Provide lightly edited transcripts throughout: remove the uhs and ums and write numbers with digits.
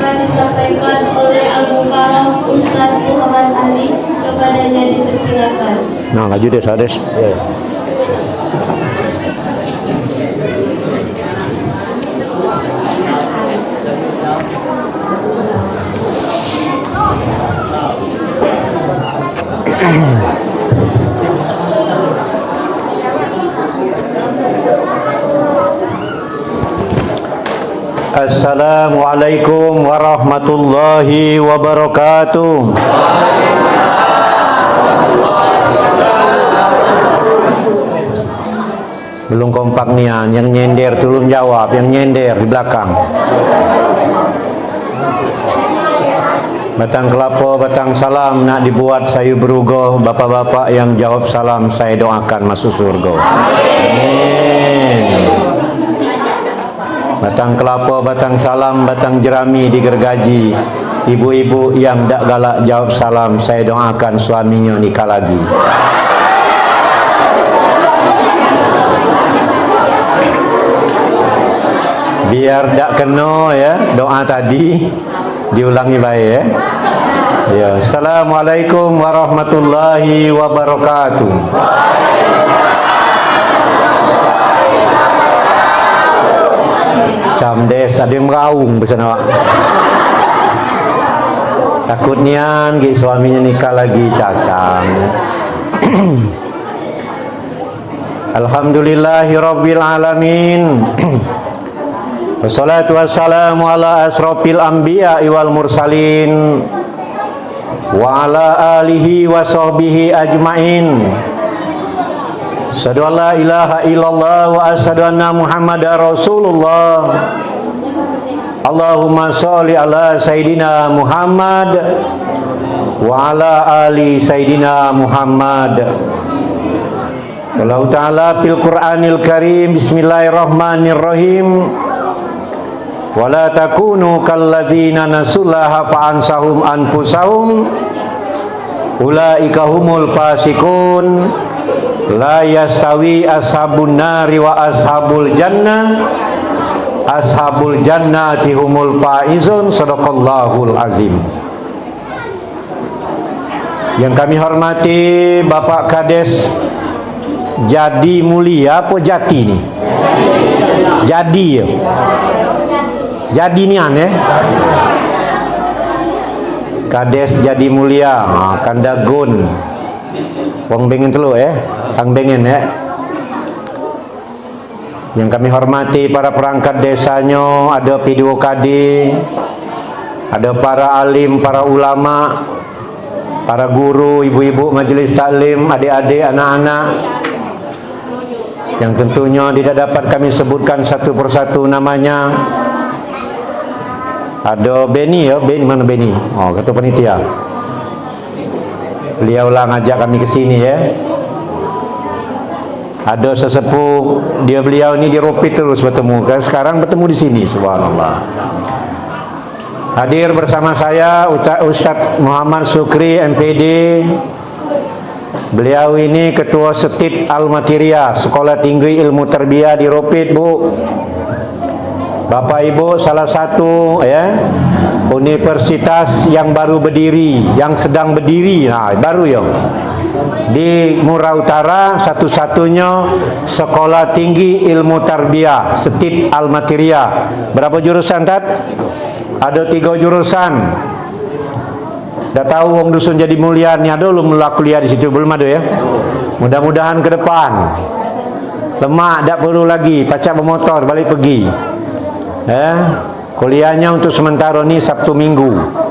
akan disampaikan oleh Al-Mukarram Ustadz Muhammad Ali. Kepadanya dipersilakan. Nah, laju deh, Sades. Assalamualaikum warahmatullahi wabarakatuh. Belum kompak nian, yang nyender tolong jawab, yang nyender di belakang. Batang kelapa, batang salam nak dibuat sayu berugo. Bapak-bapak yang jawab salam saya doakan masuk surga. Amin. Batang kelapa, batang salam, batang jerami digergaji. Ibu-ibu yang dak galak jawab salam saya doakan suaminya nikah lagi. Biar dak kena ya doa tadi diulangi baik ya. Ya, Assalamualaikum warahmatullahi wabarakatuh. Camdes ada yang meraung bersama awak. Takutnya suaminya nikah lagi cacang. Alhamdulillahirabbil alamin. Wassalatu wassalamu ala asrofil anbiya wal mursalin wa ala alihi wa sahbihi ajmain. Asyhadu an la ilaha illallah wa asyhadu anna Muhammadar Rasulullah. Allahumma sholli ala sayidina Muhammad wa ala ali sayidina Muhammad. Allah Ta'ala fil Qur'anil Karim. Bismillahirrahmanirrahim. Wala takunu kalladzina nasullaha fa'ansahum anfusahum ulaika humul fasikun. La yastawi ashabun nari wa ashabul jannah. Ashabul jannati humul faizun. Shadaqallahul azim. Yang kami hormati Bapak Kades Jadi Mulia apa Jati nih? Jadi ya. Jadi ni aneh. Kades Jadi Mulia, Kandagun. Wong bengen telu Kang bengen Yang kami hormati para perangkat desanya, ada PDOKD, ada para alim, para ulama, para guru, ibu-ibu majelis taklim, adik-adik, anak-anak. Yang tentunya tidak dapat kami sebutkan satu persatu namanya. Ada Beni ya, Beni mana Beni? Oh, ketua panitia. Beliaulah ngajak kami ke sini ya. Ada sesepuh beliau ini di Ropit terus bertemu. Sekarang bertemu di sini, subhanallah. Hadir bersama saya Ustadz Muhammad Sukri MPD. Beliau ini ketua Setit Al-Materia, Sekolah Tinggi Ilmu Tarbiyah di Ropit, Bu. Bapak Ibu, salah satu universitas yang baru berdiri, yang sedang berdiri, baru ya. Di Murah Utara satu-satunya Sekolah Tinggi Ilmu Tarbiyah Setit Al-Materia. Berapa jurusan Tat? Ada 3 jurusan. Dah tahu wong dusun Jadi Mulia ni ada belum mula kuliah di situ? Belum ada ya? Mudah-mudahan ke depan. Lemak tak perlu lagi, pacak bermotor balik pergi. Kuliahnya untuk sementara ni Sabtu Minggu.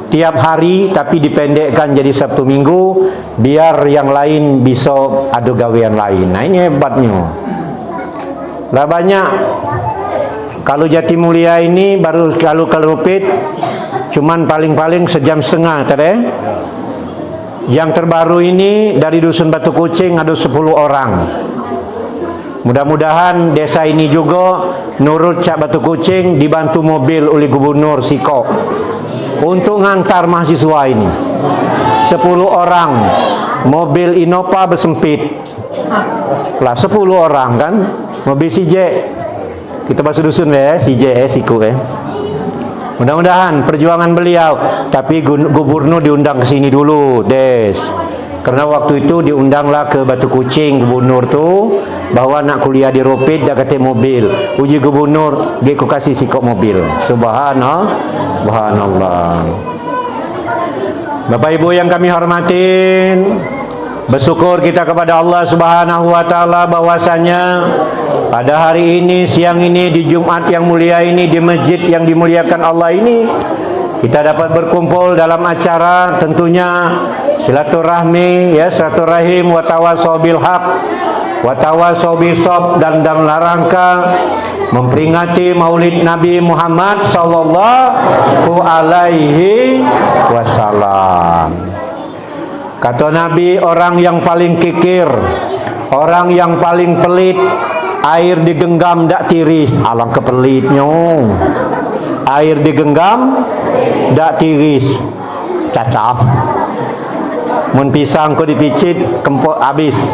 Tiap hari tapi dipendekkan jadi Sabtu Minggu biar yang lain bisa ada gawean lain. Nah ini hebatnya. Lah banyak. Kalau Jati Mulia ini baru kalau Ropit cuman paling-paling sejam setengah tadi. Yang terbaru ini dari Dusun Batu Kucing ada 10 orang. Mudah-mudahan desa ini juga nurut Cak Batu Kucing dibantu mobil oleh Gubernur Siko untuk ngantar mahasiswa ini. 10 orang, mobil Innova bersempit lah, 10 orang kan, mobil CJ kita bahasa dusun CJ Siku Mudah-mudahan perjuangan beliau. Tapi gubernur diundang ke sini dulu, Des. Karena waktu itu diundanglah ke Batu Kucing gubernur tu, bahwa nak kuliah di Ropit dah kata mobil. Uji gubernur, dia ku kasih sikok mobil. Subhanallah. Bapak Ibu yang kami hormatin, bersyukur kita kepada Allah Subhanahu wa taala bahwasanya pada hari ini, siang ini, di Jumat yang mulia ini, di masjid yang dimuliakan Allah ini, kita dapat berkumpul dalam acara tentunya silaturahmi, ya, silaturahim, wa tawasau bil haq wa tawasau bis sabr, dan dalam rangka memperingati Maulid Nabi Muhammad sallallahu alaihi wasallam. Kata Nabi, orang yang paling kikir, orang yang paling pelit, air digenggam dak tiris. Alangkah pelitnya. Air digenggam dak tiris. Cacap. Mun pisang ko dipicit, kempok habis.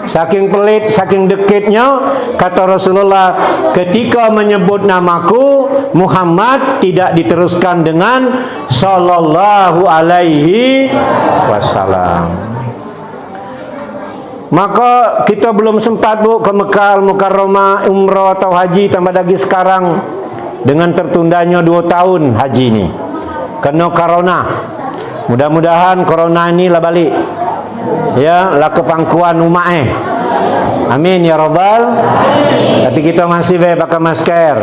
Saking pelit, saking dekitnya, kata Rasulullah, ketika menyebut namaku Muhammad tidak diteruskan dengan sallallahu alaihi wasallam. Maka kita belum sempat, Bu, ke Mekah Mukarramah, umrah atau haji, tambah lagi sekarang dengan tertundanya 2 tahun haji ini kena corona. Mudah-mudahan corona ini lah balik, ya, lah ke pangkuan umat amin ya rabbal. Tapi kita masih pakai masker.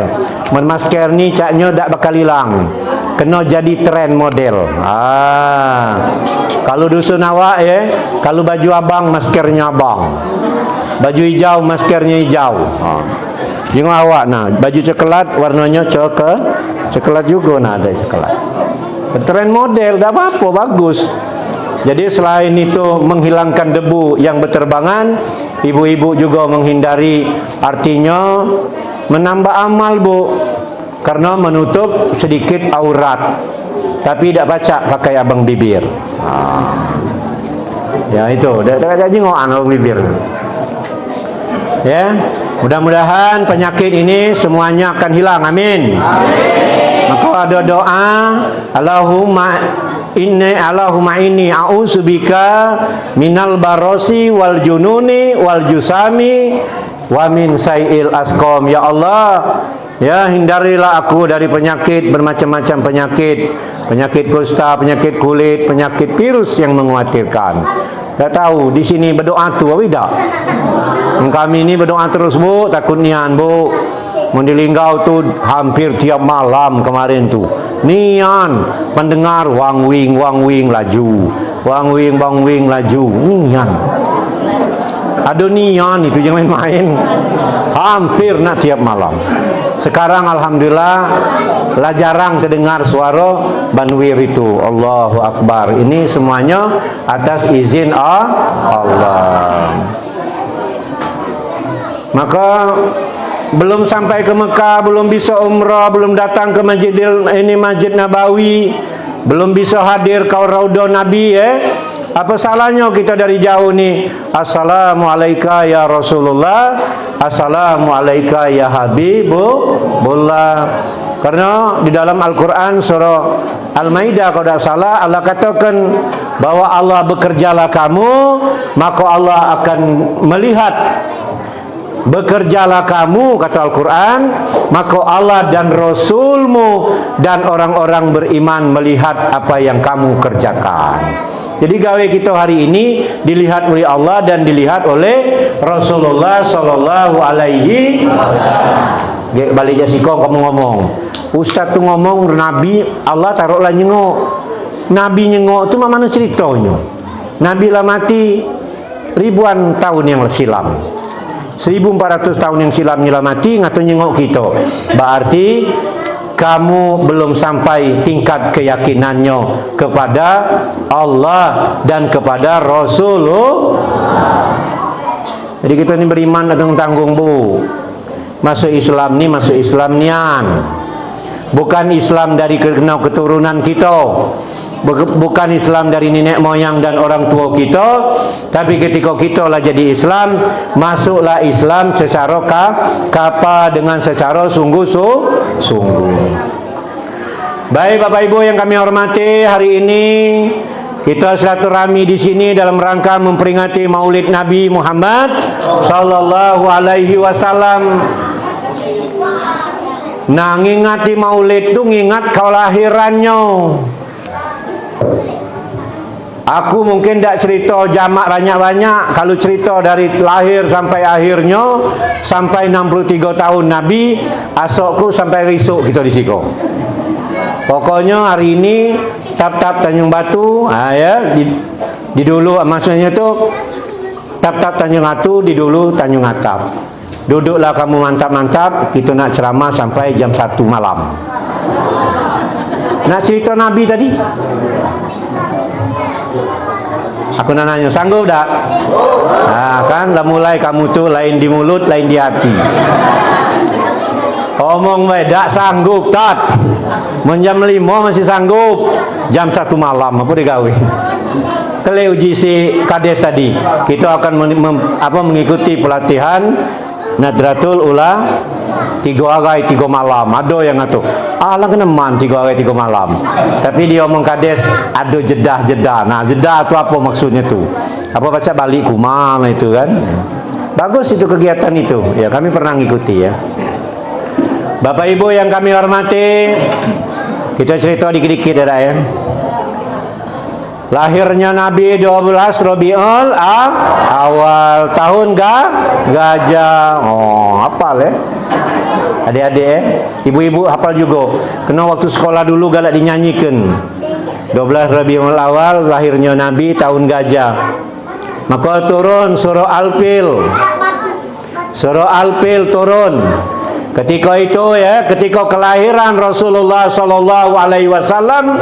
Masker ni caknya tak bakal hilang, kena jadi tren model. Kalau dusun awak, ya, kalau baju abang maskernya abang, baju hijau maskernya hijau. Tengok awak, nah, baju coklat warnanya coklat juga, nah, ada coklat. Tren model, tak apa-apa, bagus. Jadi selain itu menghilangkan debu yang berterbangan, ibu-ibu juga menghindari, artinya menambah amal, Bu, karena menutup sedikit aurat. Tapi tidak baca pakai abang bibir. Ya itu, dah jengokan abang bibir. Ya, mudah-mudahan penyakit ini semuanya akan hilang. Amin. Maka ada doa, Allahumma inni a'udzubika minal barosi wal jununi wal jusami wa min sayil asqam. Ya Allah, ya, hindarilah aku dari penyakit, bermacam-macam penyakit, penyakit kusta, penyakit kulit, penyakit virus yang mengkhawatirkan. Tak tahu di sini berdoa tu apa tidak? Kami ini berdoa terus, Bu, takut nian, Bu. Mendilinggau tu hampir tiap malam kemarin tu. Nian pendengar wang wing laju. Wang wing laju. Nian. Ada nian itu jangan main-main. Hampir nak tiap malam. Sekarang alhamdulillah lah jarang terdengar suara banwir itu. Allahu Akbar. Ini semuanya atas izin Allah. Maka belum sampai ke Mekah, belum bisa umrah, belum datang ke Masjid Nabawi, belum bisa hadir ke Raudhah Nabi, apa salahnya kita dari jauh ni, assalamualaikum ya Rasulullah, assalamualaikum ya Habibullah. Karena di dalam Al-Quran surah Al-Maidah kalau tidak salah, Allah katakan bahwa Allah bekerjalah kamu, maka Allah akan melihat. Bekerjalah kamu, kata Al-Quran, maka Allah dan Rasulmu dan orang-orang beriman melihat apa yang kamu kerjakan. Jadi gawe kita hari ini dilihat oleh Allah dan dilihat oleh Rasulullah sallallahu alaihi wasallam. Balik jasikong kamu ngomong, Ustaz tu ngomong Nabi Allah taruhlah nyengok. Nabi nyengok tu mana ceritanya? Nabi lah mati ribuan tahun yang silam. 1400 tahun yang silam nyela mati, ngato nyengok kita. Berarti kamu belum sampai tingkat keyakinannya kepada Allah dan kepada Rasulullah. Jadi kita ini beriman tanggung-tanggung, Bu. Masuk Islam ni masuk Islam nian. Bukan Islam dari keturunan kita. Bukan Islam dari nenek moyang dan orang tua kita, tapi ketika kita lah jadi Islam, masuklah Islam secara kapa dengan secara sungguh-sungguh. Baik Bapak Ibu yang kami hormati, hari ini kita silaturahmi di sini dalam rangka memperingati Maulid Nabi Muhammad sallallahu alaihi wasallam. Nah, ngingati Maulid itu ngingat kelahirannya. Aku mungkin tidak cerita jamak banyak-banyak. Kalau cerita dari lahir sampai akhirnya, sampai 63 tahun Nabi, asokku sampai risuk kita di siko. Pokoknya hari ini tap-tap Tanjung Batu, ya, di dulu maksudnya itu tap-tap Tanjung Batu, di dulu Tanjung Atap. Duduklah kamu mantap-mantap, kita nak ceramah sampai jam 1 malam. Nak cerita Nabi tadi? Aku nak nanya, sanggup tak? Nah, kan lah mulai kamu tuh lain di mulut, lain di hati. Omong tak sanggup tak? Jam 5 masih sanggup. Jam 1 malam apa digawe? Kalau uji si Kades tadi, kita akan mengikuti pelatihan Nadratul Ula 3 hari 3 malam. Ada yang ngatur alang keneman 3 hari 3 malam. Tapi dia omong Kades ada jedah-jedah. Nah, jedah itu apa maksudnya tu? Apa baca balik kumam itu kan? Bagus itu kegiatan itu. Ya, kami pernah ngikuti ya. Bapak Ibu yang kami hormati, kita cerita dikit-dikit ya. Lahirnya Nabi 12 Rabiul Awal tahun Gajah. Oh, hafal ya. Adik-adik ya. Ibu-ibu hafal juga. Kena waktu sekolah dulu galak dinyanyikan. 12 Rabiul Awal lahirnya Nabi tahun Gajah. Maka turun surah Al-Fil. Surah Al-Fil turun. Ketika itu ya, ketika kelahiran Rasulullah sallallahu alaihi wasallam,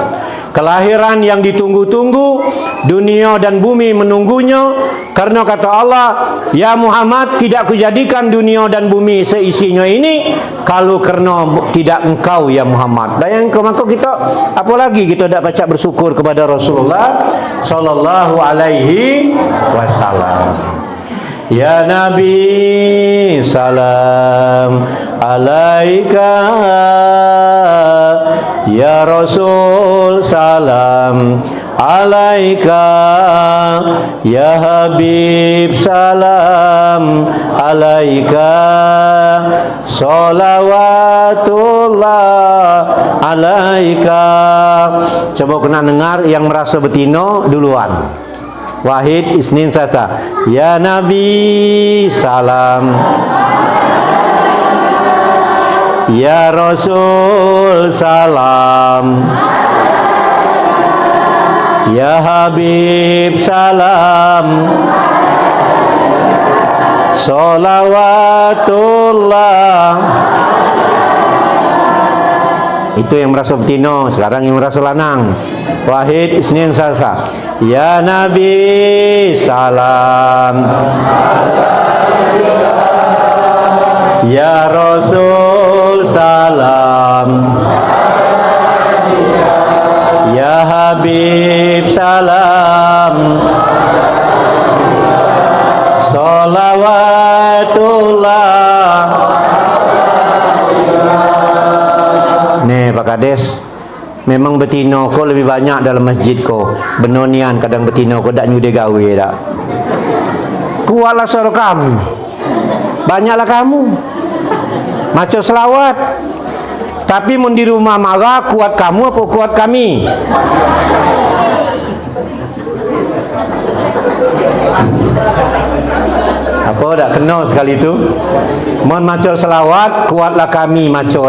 kelahiran yang ditunggu-tunggu, dunia dan bumi menunggunya, karena kata Allah, ya Muhammad, tidak kujadikan dunia dan bumi seisinya ini kalau karena tidak engkau ya Muhammad. Dan yang maka kita apalagi kita tidak baca bersyukur kepada Rasulullah sallallahu alaihi wasallam. Ya Nabi salam alaika, ya Rasul salam alaika, ya Habib salam alaika, salawatullah alaika. Coba kena dengar yang merasa betino duluan. Wahid Isnin Sasa. Ya Nabi salam, ya Rasul salam, ya Habib salam, salawatullah. Itu yang merasa betino. Sekarang yang merasa lanang. Wahid Isnin Salsa. Ya Nabi salam, ya Rasul salam, ya Habib salam, salawatullah. Nih Pak Kades, memang betino kau lebih banyak dalam masjid kau. Benonian kadang betino kau tak nyude gawe tak. Kuatlah suara kamu. Banyaklah kamu. Maco selawat. Tapi mun di rumah marah, kuat kamu apa kuat kami? Apa tak kenal sekali itu? Mun maco selawat, kuatlah kami maco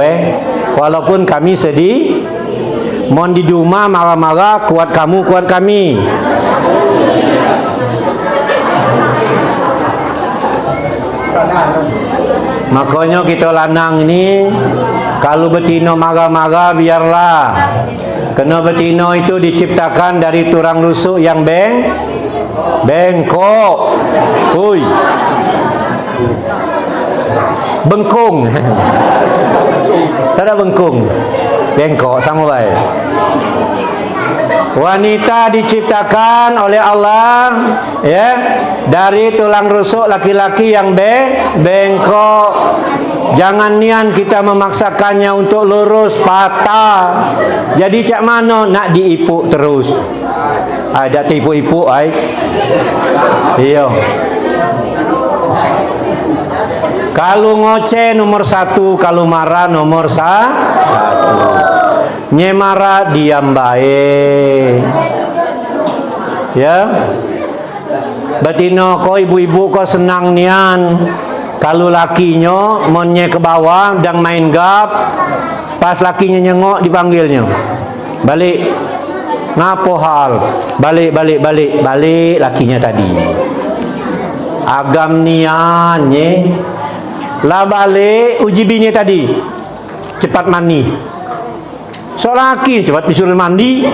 walaupun kami sedih. Mon di rumah marah-marah, kuat kamu, kuat kami. Makanya kita lanang ini kalau betino marah-marah biarlah. Kena betino itu diciptakan dari tulang rusuk yang bengkok. Hui. Bengkung. Tak ada bengkung. Bengkok sama baik. Wanita diciptakan oleh Allah ya dari tulang rusuk laki-laki yang bengkok. Jangan nian kita memaksakannya untuk lurus, patah. Jadi cak mano nak diipuk terus. Ada tipu-ipu ai. Iya. Kalau ngoceh nomor 1, kalau marah nomor 1. Nyemara diam baik. Ya. Batino ko ibu-ibu ko senang nian. Kalau lakinya monnya ke bawah dan main gap, pas lakinya nyengok dipanggilnya. Balik. Ngapo hal? Balik lakinya tadi. Agam nian ye. Lah balik uji bini tadi. Cepat mandi. So laki cepat disuruh mandi.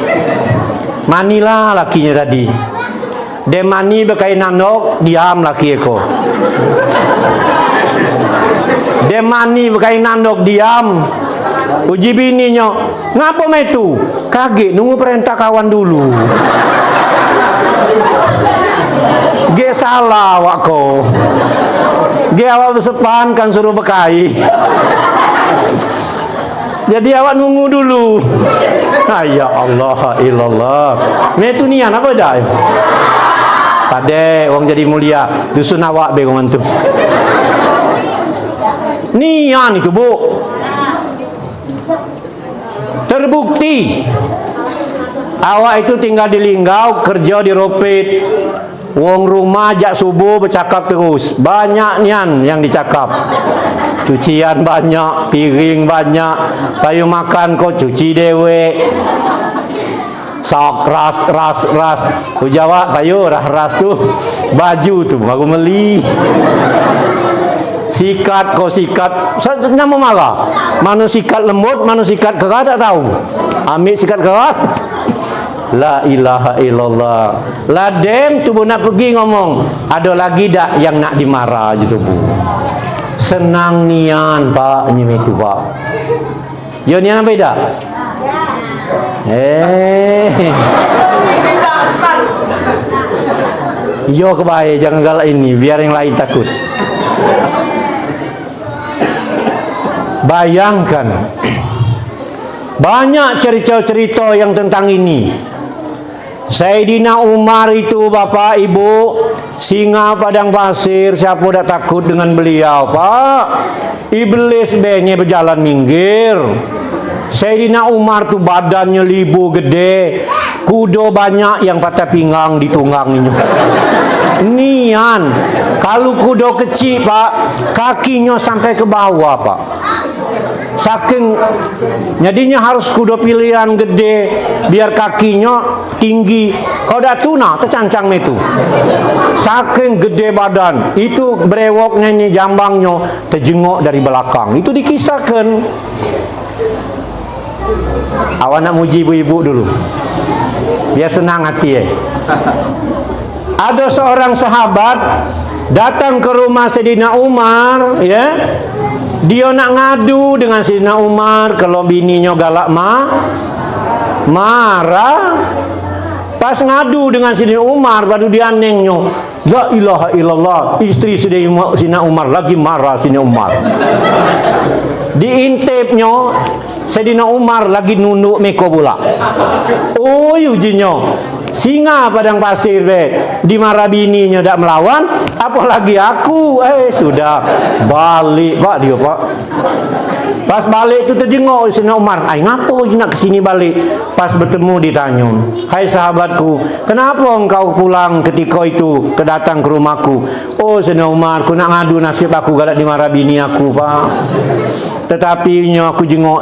Manilah lakinya tadi. Dia mani berkain nandok, diam laki eko. Dia mani berkain nandok, diam. Uji bininya, ngapa metu? Kaget, nunggu perintah kawan dulu. Ge salah wako. Ge awak bersepan kan suruh bekai. Jadi awak nunggu dulu. Ya Allah ilallah. Metu nian apa dah? Pade wong jadi mulia, dusun awak be ngoman tu. Nian itu, Bu. Terbukti awak itu tinggal di Linggau, kerja di Ropit. Wong rumah jak subuh bercakap terus. Banyak nian yang dicakap. Cucian banyak, piring banyak, payu makan kau cuci dewe. Sok ras. Ku jawab payu ras tu baju tu aku beli. Sikat kau sikat. Saya mau marah. Manu sikat lembut, manu sikat keras tak tahu. Ambil sikat keras. La ilaha illallah. Ladem tu nak pergi ngomong. Ada lagi dak yang nak dimarah gitu Bu. Senang nian Pak ni itu Pak. Yo nian apa dak? Yo kebaik jangan galak ini biar yang lain takut. Bayangkan banyak cerita-cerita yang tentang ini. Sayyidina Umar itu Bapak Ibu singa padang pasir, siapa dah takut dengan beliau Pak? Iblis benye berjalan minggir. Sayyidina Umar tu badannya libu gede, kuda banyak yang patah pinggang di tungganginya. Nian, kalau kuda kecil Pak, kakinya sampai ke bawah Pak. Saking jadinya harus kuda pilihan gede biar kakinya tinggi. Kalau dah tuna tercancang itu. Saking gede badan, itu brewoknya ini jambangnya terjengok dari belakang. Itu dikisahkan. Awak nak muji ibu-ibu dulu biar senang hati Ada seorang sahabat datang ke rumah Sayyidina Umar, ya. Dia nak ngadu dengan Sayyidina Umar kalau bininya galak marah. Pas ngadu dengan Sayyidina Umar baru dianengnya, la ilaha illallah, istri Sayyidina Umar lagi marah. Sayyidina Umar diintipnya, Sayyidina Umar lagi nunduk meko pula. Oh ujinya singa padang pasir be dimarah bininya tak melawan, apalagi aku. Sudah balik Pak dia Pak. Pas balik tu terjengok Sayyidina Umar. Ngapo nak kesini balik? Pas bertemu ditanya, hai sahabatku, kenapa engkau pulang ketika itu kedatang ke rumahku? Oh Sayyidina Umar, aku nak ngadu nasib aku galak dimarah bini aku Pak. Tetapi aku jengok,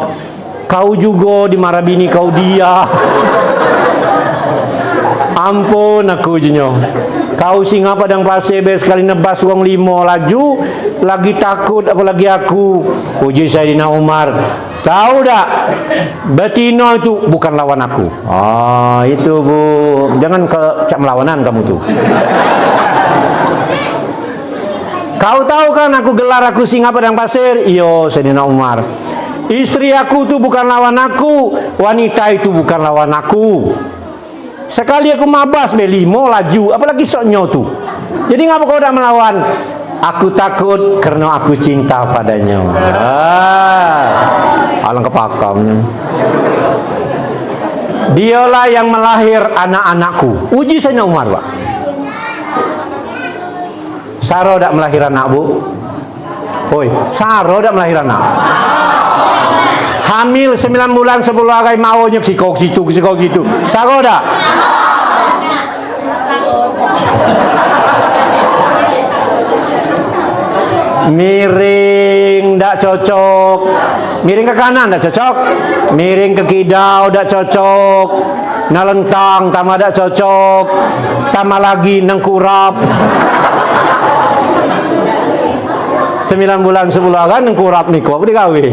kau juga dimarah bini kau dia. Ampun aku jenyo. Kau singa padang pasir sekali nebas wong 5 laju lagi takut apalagi aku. Uji Sayyidina Umar, tahu tak betina itu bukan lawan aku. Itu Bu, jangan cak melawanan kamu tuh. Kau tahu kan aku gelar aku singa padang pasir? Iyo Sayyidina Umar. Istri aku tuh bukan lawan aku, wanita itu bukan lawan aku. Sekali aku mabas be 5 laju, apalagi soknya tu. Jadi ngapa kau dah melawan? Aku takut karena aku cinta padanya. Alang kepakam. Dialah yang melahir anak-anakku. Uji Sayyidina Umar, Pak. Saro tak melahir anak, Bu? Oi, Saro tak melahir anak. Hamil 9 bulan 10 hari maunya psikok situ. Saro tak? Miring tak cocok, miring ke kanan tak cocok, miring ke kidau tak cocok, nalentang tambah tak cocok, tambah lagi nengkurap. 9 bulan 10 hari nengkurap nih, kok digawe.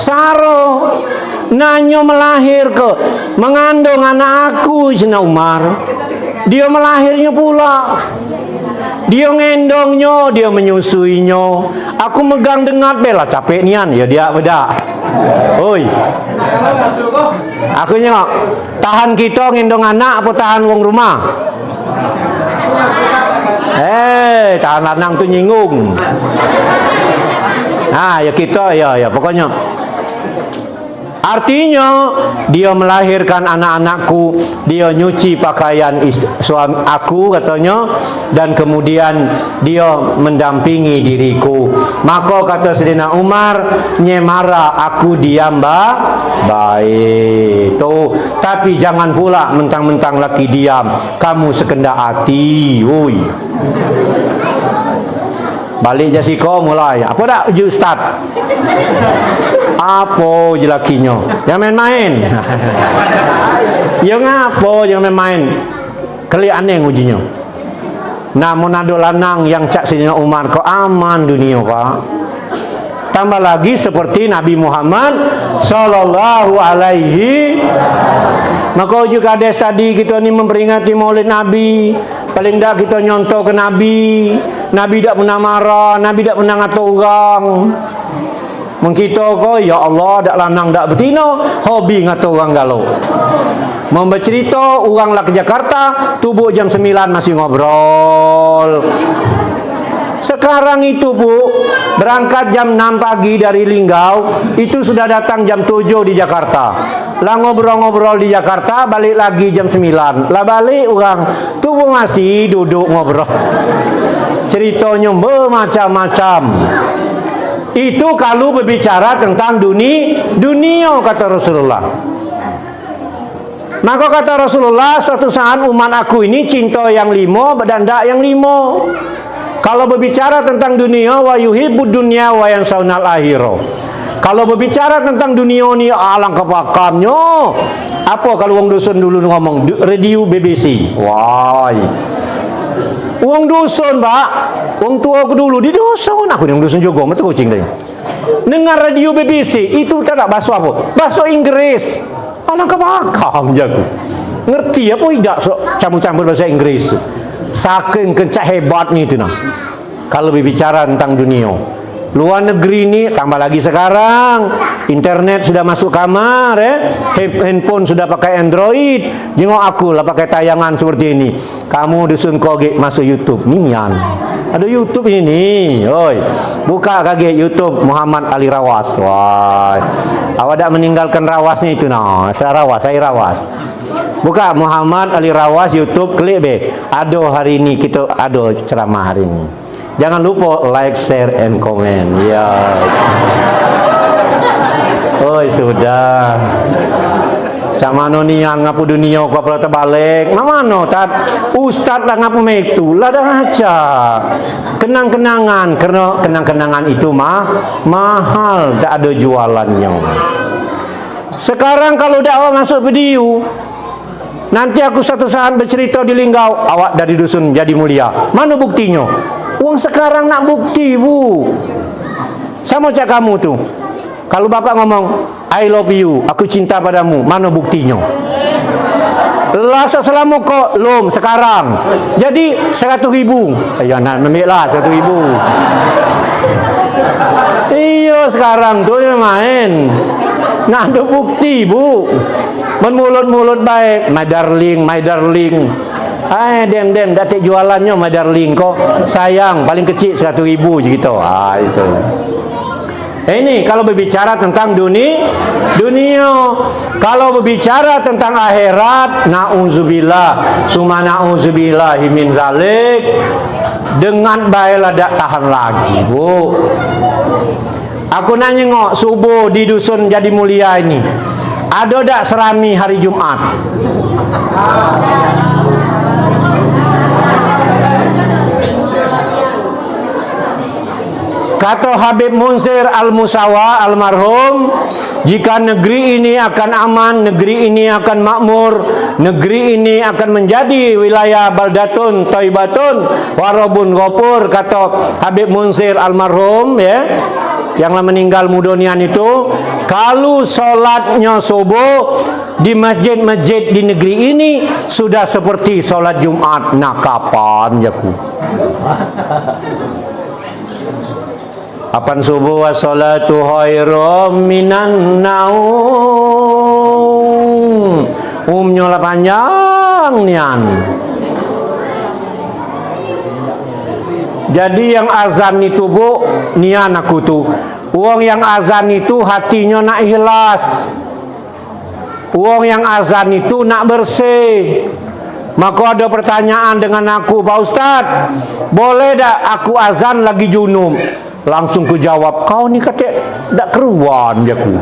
Saro nanyo melahir ke mengandung anak aku Sayyidina Umar. Dia melahirnya pula. Dia ngendongnya, dia menyusuinya. Aku megang dengat bela capek nian, ya dia beda. Oi. Aku nyok, tahan kita ngendong anak apa tahan wong rumah? Tahan lanang tuh nyinggung. Nah, ya kita ya pokoknya. Artinya dia melahirkan anak-anakku, dia nyuci pakaian suami aku katanya, dan kemudian dia mendampingi diriku. Maka kata Sayyidina Umar, nyemara aku diam baik. Tuh, tapi jangan pula mentang-mentang laki diam, kamu sekendak hati. Ui. Balik jasiko mulai. Apa dak uji ustaz? Apa jelakinya? Jangan main-main. Ya ngapo jangan main-main. Kali aneh ujinya. Namun ada lanang yang cak Sayyidina Umar kok aman dunia, Pak. Tambah lagi seperti Nabi Muhammad sallallahu alaihi. Maka juga ada tadi kita ni memperingati Maulid Nabi. Paling dak kita nyontoh ke Nabi. Nabi tak pernah marah, Nabi tak pernah ngatur orang. Mengkita ko, ya Allah, dak lanang dak betina, hobi ngatur orang galau. Membercerita orang lah ke Jakarta, tubuh jam 9 masih ngobrol. Sekarang itu, Bu, berangkat jam 6 pagi dari Linggau, itu sudah datang jam 7 di Jakarta. Lah ngobrol-ngobrol di Jakarta, balik lagi jam 9. Lah balik orang, tubuh masih duduk ngobrol. Ceritanya bermacam-macam. Itu kalau berbicara tentang dunia kata Rasulullah. Maka kata Rasulullah, suatu saat umat aku ini cinta yang 5 dan tak yang 5. Kalau berbicara tentang dunia, wa yuhibbud dunya wa yansaunal akhirah. Kalau berbicara tentang dunia ni alang kepakamnya. Apa kalau wong dusun dulu ngomong radio BBC. Wah. Wong dusun, Pak. Wong tua aku dulu di dusun. Aku yang dusun juga, mesti kucing tadi. Dengar radio BBC, itu tak bahasa apa? Bahasa Inggris. Alang kepakam jago. Ngerti apa tidak so, campur-campur bahasa Inggris. Saking kencah hebatnya itu nah. Kalau berbicara tentang dunia. Luar negeri ini tambah lagi sekarang internet sudah masuk kamar handphone sudah pakai Android. Jengok aku lah pakai tayangan seperti ini. Kamu dusun koge masuk YouTube nian. Ada YouTube ini. Oi. Buka kaget YouTube Muhammad Ali Rawas. Wah. Awak tak meninggalkan rawasnya itu nah. Saya rawas. Buka Muhammad Ali Rawas YouTube, klik be. Aduh hari ini kita ada ceramah hari ini. Jangan lupa like, share, and comment. Ya. Oh sudah. Cak mano ni yang ngapu dunia kau pula terbalik. Mana tat ustaz lah ngapu metu. Lah dah aja. Kenang-kenangan karena kenang-kenangan itu mahal, tak ada jualannya. Sekarang kalau dakwah masuk video, nanti aku satu saat bercerita di Linggau, awak dari dusun jadi mulia. Mana buktinya? Uang sekarang nak bukti, Bu. Sama cak kamu tuh. Kalau bapak ngomong, I love you, aku cinta padamu, mana buktinya? Lasa selama kok, lom sekarang. Jadi 100.000. Ya nak memiklah 100.000. Iya sekarang tuh main. Nak ada bukti, Bu. Mulut-mulut baik, my darling, my darling. Dem datik jualannya mah darling kok. Sayang, paling kecil 100.000 je gitu. Itu. Ini kalau berbicara tentang dunia. Kalau berbicara tentang akhirat, nauzubillah, summa nauzubillahi min zalik. Dengan baiklah dak tahan lagi, Bu. Aku nak nyengok subuh di dusun Jadi Mulia ini. Ada dak serami hari Jumat? Kata Habib Munsir Al-Musawa almarhum, jika negeri ini akan aman, negeri ini akan makmur, negeri ini akan menjadi wilayah baldatun thayyibatun warabun ghafur, kata Habib Munsir almarhum, ya, yang meninggal mudonian itu, kalau solatnya subuh di masjid-masjid di negeri ini sudah seperti solat Jumat. Nah, kapan jaku? Apan subuh wassalatu khairum minan naum. Nyola panjang nian. Jadi yang azan itu, Bu, nian aku tuh. Uang yang azan itu hatinya nak ikhlas. Uang yang azan itu nak bersih. Maka ada pertanyaan dengan aku, Pak Ustadz, boleh tak aku azan lagi junub? Langsung ku jawab, kau ni kata tak keruan aku.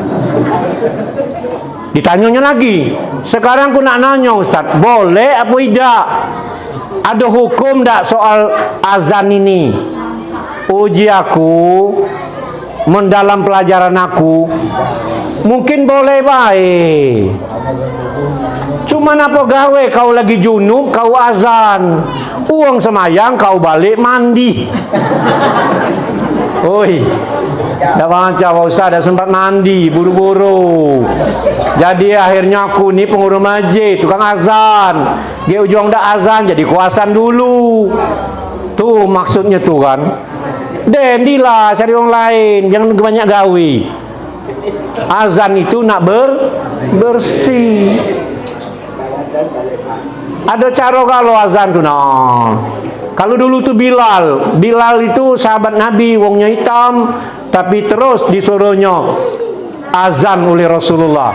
Ditanyanya lagi, sekarang ku nak nanya Ustaz, boleh apa tidak? Ada hukum tak soal azan ini? Uji aku, mendalam pelajaran aku, mungkin boleh baik. Cuman apa gawe kau lagi junub, kau azan. Uang semayang, kau balik mandi. Oi, dah baca Pak Ustaz, dah sempat mandi buru-buru. Jadi akhirnya aku ni pengurus masjid, tukang azan. Dia ujung dah azan, jadi kuasan dulu. Tuh maksudnya tuh kan. Dilah cari orang lain, jangan banyak gawe. Azan itu nak bersih. Ada cara kalau azan tuh nah. Kalau dulu tuh Bilal itu sahabat Nabi, wongnya hitam, tapi terus disuruhnya azan oleh Rasulullah.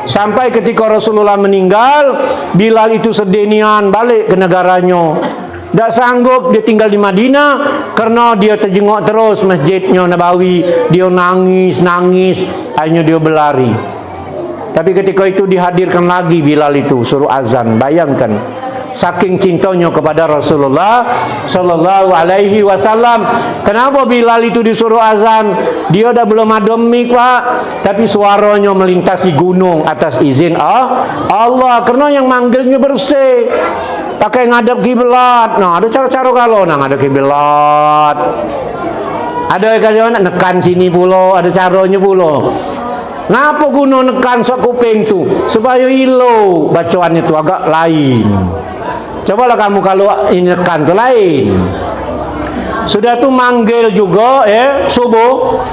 Sampai ketika Rasulullah meninggal, Bilal itu sedenian balik ke negaranya. Tak sanggup dia tinggal di Madinah karena dia terjenguk terus masjidnya Nabawi. Dia nangis, akhirnya dia berlari. Tapi ketika itu dihadirkan lagi Bilal itu suruh azan. Bayangkan. Saking cintanya kepada Rasulullah Sallallahu Alaihi Wasallam. Kenapa Bilal itu disuruh azan? Dia dah belum ada mic, Pak, tapi suaranya melintasi gunung atas izin Allah. Karena yang manggilnya bersih, pakai ngadep kiblat. Nah, ada cara-cara kalau ngadep kiblat. Ada yang nekan sini pulo, ada caranya pulo. Ngapa guna nekan sok kuping tu? Supaya ilo bacaannya tu agak lain. Cobalah kamu kalau ini nekan tu lain. Sudah tu manggil juga subuh.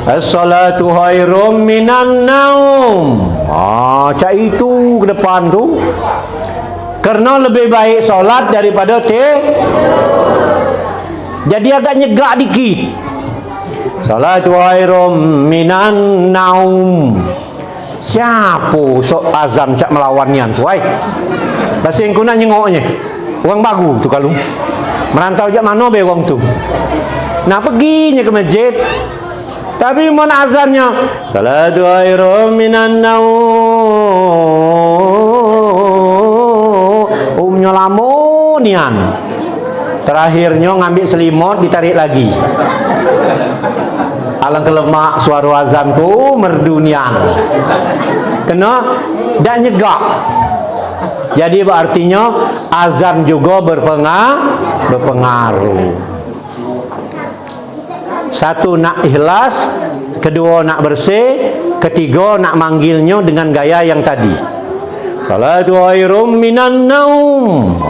As-salatu khairum minan naum. Cak itu ke depan tu. Karena lebih baik solat daripada jadi agak nyegak dikit. Salatu khairum minan naum. Siapa sok azan cak melawan nian tu ai? Bahasa yang kuna nyengoknya. Uang bagu tu kalau. Merantau jak mana be uang tu. Nah perginya ke masjid. Tapi mon azannya salatu khairum minan naum. Lamunian. Terakhirnya ngambil selimut ditarik lagi. Alang kelemak suara azan tu merdunian. Kena dak nyegak. Jadi artinya azan juga berpengaruh. Satu nak ikhlas, kedua nak bersih, ketiga nak manggilnya dengan gaya yang tadi. Salatu khairum minan naum.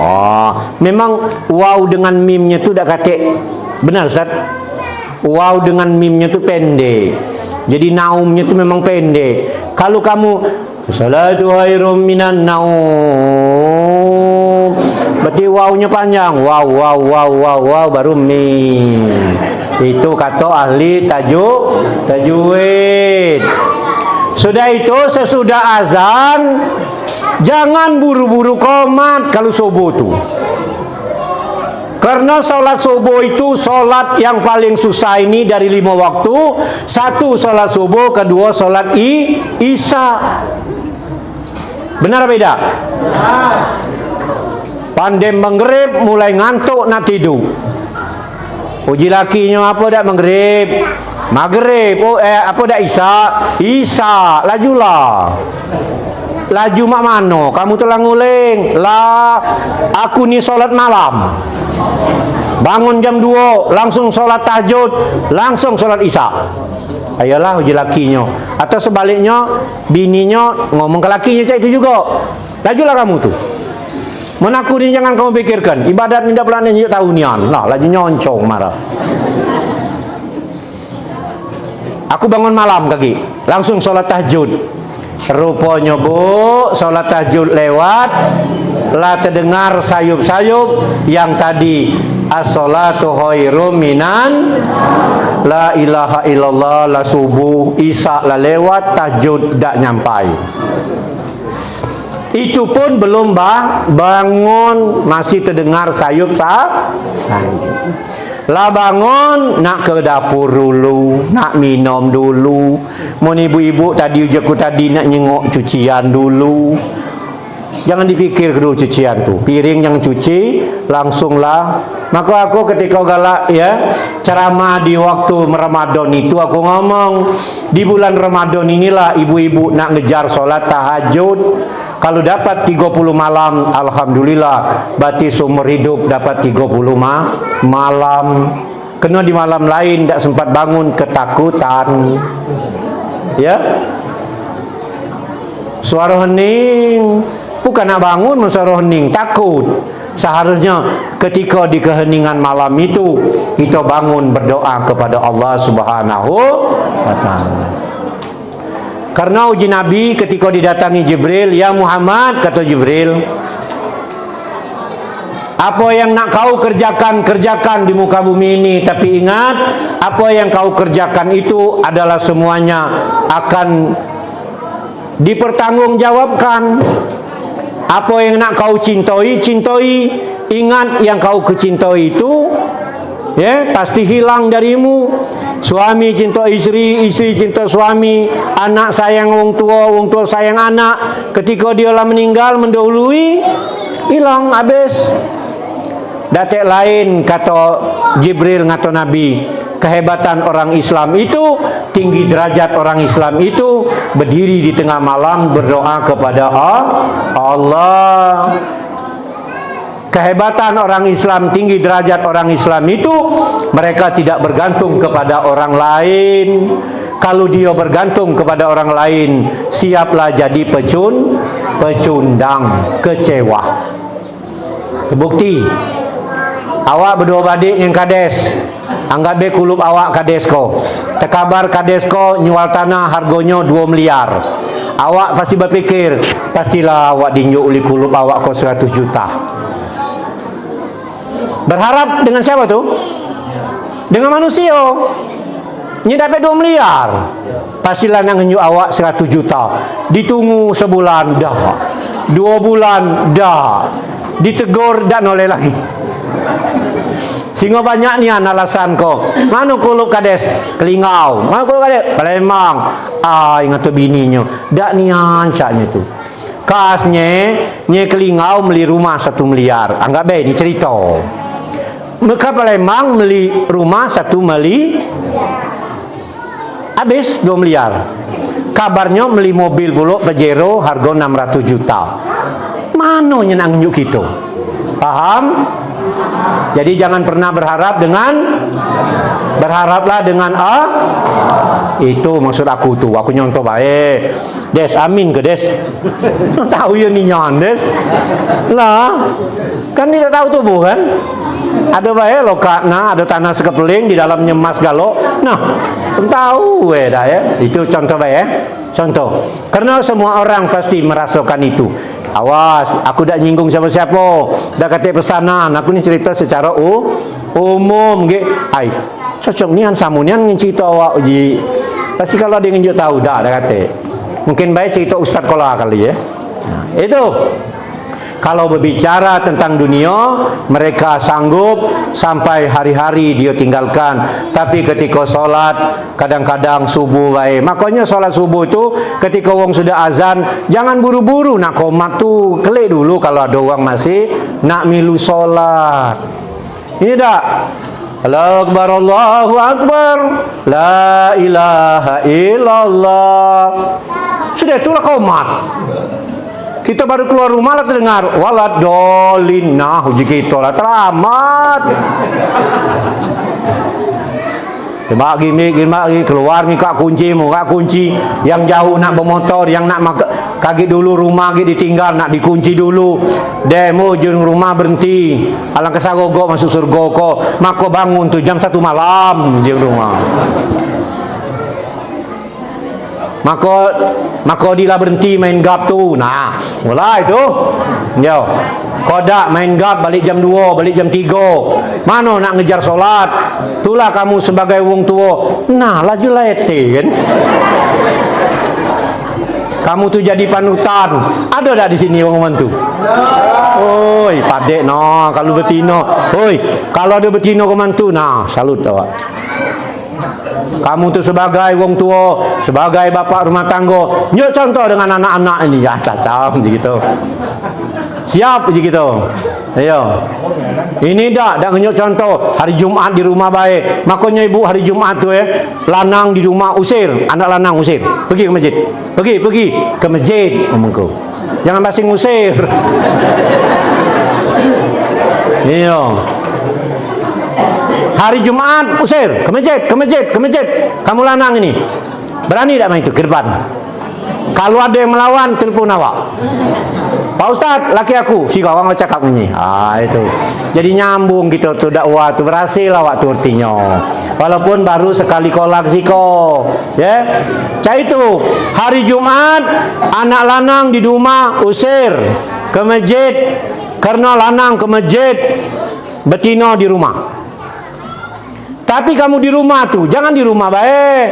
Memang waw dengan mimnya tu dak katik. Benar Ustaz? Waw dengan mimnya tu pendek. Jadi naumnya tu memang pendek. Kalau kamu salatu khairum minan naum, wawnya panjang. Wow baru mim. Itu kata ahli tajwid. Sudah itu sesudah azan jangan buru-buru qomat kalau subuh tuh. Karena sholat subuh itu sholat yang paling susah ini dari 5 waktu. 1 sholat subuh, kedua sholat isya. Benar beda? Pandai menggerib mulai ngantuk nak tidur. Uji lakinya apa dak menggerib? Maghrib. Apa dak isya? Lajulah. Laju mak mano? Kamu telah nguling. Lah, aku ni sholat malam. Bangun jam 2, langsung sholat tahajud, langsung sholat isya. Ayolah uji lakinya. Atau sebaliknya, bininya ngomong ke lakinya itu juga. Lajulah kamu tuh. Menaku ini jangan kamu pikirkan. Ibadat minta pelan ini tahunian. Lah, laju nyoncong marah. Aku bangun malam kaki, langsung sholat tahajud. Rupanya bu, sholat tahajud lewat, lah terdengar sayup-sayup yang tadi as-salatu khairum minan, la ilaha illallah, la subuh, isya lah lewat, tahajud dak nyampai. Itu pun belum bangun, masih terdengar sayup-sayup. Lah bangun, nak ke dapur dulu, nak minum dulu. Mun ibu-ibu tadi ujaku tadi nak nyengok cucian dulu. Jangan dipikir kedua cucian tu. Piring yang cuci, langsunglah. Maka aku ketika galak ya, ceramah di waktu Ramadan itu aku ngomong, di bulan Ramadan inilah ibu-ibu nak ngejar sholat tahajud. Kalau dapat 30 malam, alhamdulillah, berarti seumur hidup dapat 30 malam. Kena di malam lain tak sempat bangun, ketakutan. Ya. Suara hening, bukan nak bangun, suara hening, takut. Seharusnya ketika di keheningan malam itu kita bangun berdoa kepada Allah Subhanahu wa taala. Karena uji Nabi ketika didatangi Jibril, ya Muhammad, kata Jibril, apa yang nak kau kerjakan di muka bumi ini, tapi ingat apa yang kau kerjakan itu adalah semuanya akan dipertanggungjawabkan. Apa yang nak kau cintai, ingat yang kau kecintai itu ya pasti hilang darimu. Suami cinta istri, istri cinta suami, anak sayang wong tua sayang anak. Ketika dia lah meninggal mendahului, hilang habis. Datek lain kata Jibril ngata Nabi, kehebatan orang Islam itu, tinggi derajat orang Islam itu berdiri di tengah malam berdoa kepada Allah. Kehebatan orang Islam, tinggi derajat orang Islam itu mereka tidak bergantung kepada orang lain. Kalau dia bergantung kepada orang lain, siaplah jadi pecundang, kecewa. Terbukti. Awak berdua badik yang kades, anggap be kulub awak kades ko. Terkabar kades ko nyual tanah harganya 2 miliar. Awak pasti berpikir, pastilah awak dinjuk uli kulub awak ko 100 juta. Berharap dengan siapa tuh? Dengan manusia. Ini dapat 2 miliar. Pastilah nak ngenjuk awak 100 juta. Ditunggu sebulan dah. 2 bulan dah. Ditegur dan oleh lagi. Sehingga banyak ni alasan kau. Mana kulub kades? Kelingau. Mana kulub kades? Palembang. Ingat tu bininya. Dak nian caknya tu. Kasnya nye Kelingau beli rumah 1 miliar. Anggap baik ni cerita. Mereka Palembang beli rumah 1 miliar. Habis 2 miliar. Kabarnya beli mobil pula Pajero harga 600 juta. Mana yang nak nunjuk kita? Paham? Jadi jangan pernah berharaplah dengan itu maksud aku tu. Aku nyontoh baik. Des, amin ke Des? Tahu ya ni nyan Des. Lah, kan tidak tahu tubuh kan? Ada baik lokakna, ada tanah sekepeling di dalamnya emas galok. Nah, tahu dah ya. Itu contoh baik ya. Contoh. Karena semua orang pasti merasakan itu. Awas, aku tak nyinggung siapa-siapa. Dah kata pesanan, aku ni cerita secara umum nggih. Ai, cocok nian samunian ngin cerita awak uji. Pasti kalau dia ngunjuk tahu dah kata. Mungkin baik cerita ustaz kola kali ya. Nah, itu. Kalau berbicara tentang dunia, mereka sanggup sampai hari-hari dia tinggalkan. Tapi ketika solat, kadang-kadang subuh baik. Makanya solat subuh itu ketika orang sudah azan, jangan buru-buru nak komat tu. Kelik dulu kalau ada orang masih nak milu solat. Ini tak? Allahu Akbar, Allahu Akbar, la ilaha illallah. Sudah itulah komat. Kita baru keluar rumah lah terdengar walad dolin, nah uji kita lah teramat. Bagi keluar ni kak kunci yang jauh nak bermotor, yang nak kaget dulu rumah gitu ditinggal nak dikunci dulu. Demo jurung rumah berhenti. Alangkah sagogo masuk surga ko, mako bangun tu jam 1 malam jurung rumah. Maka dia berhenti main gap tu. Nah, mulai tu. Yo. Kodak main gap balik jam 2, balik jam 3. Mana nak ngejar solat? Itulah kamu sebagai wong tua. Nah, laju lete kan. Kamu tu jadi panutan. Ada tak di sini wong mantu? Oi, padek no kalau betino. Oi, kalau ada betino ke mantu, nah, salut awak. Kamu tu sebagai wong tua, sebagai bapak rumah tangga, nyok contoh dengan anak-anak ini. Ya, cacam begitu. Siap begitu. Ayo. Ini dak nyok contoh hari Jumat di rumah baik. Makanya ibu hari Jumat tu lanang di rumah usir, anak lanang usir. Pergi ke masjid. Pergi ke masjid omongku. Jangan basing usir. Iya. Hari Jumat usir ke masjid. Kamu lanang ini berani tak main itu ke depan? Kalau ada yang melawan, telepon awak. Pak Ustaz, laki aku si kawan cakap ini. Itu jadi nyambung gitu tuh dakwah tuh berhasil awak tuh artinya. Walaupun baru sekali kolak siko ya. Cah itu hari Jumat anak lanang di rumah usir ke masjid, karena lanang ke masjid, betina di rumah. Tapi kamu di rumah tuh, jangan di rumah baik.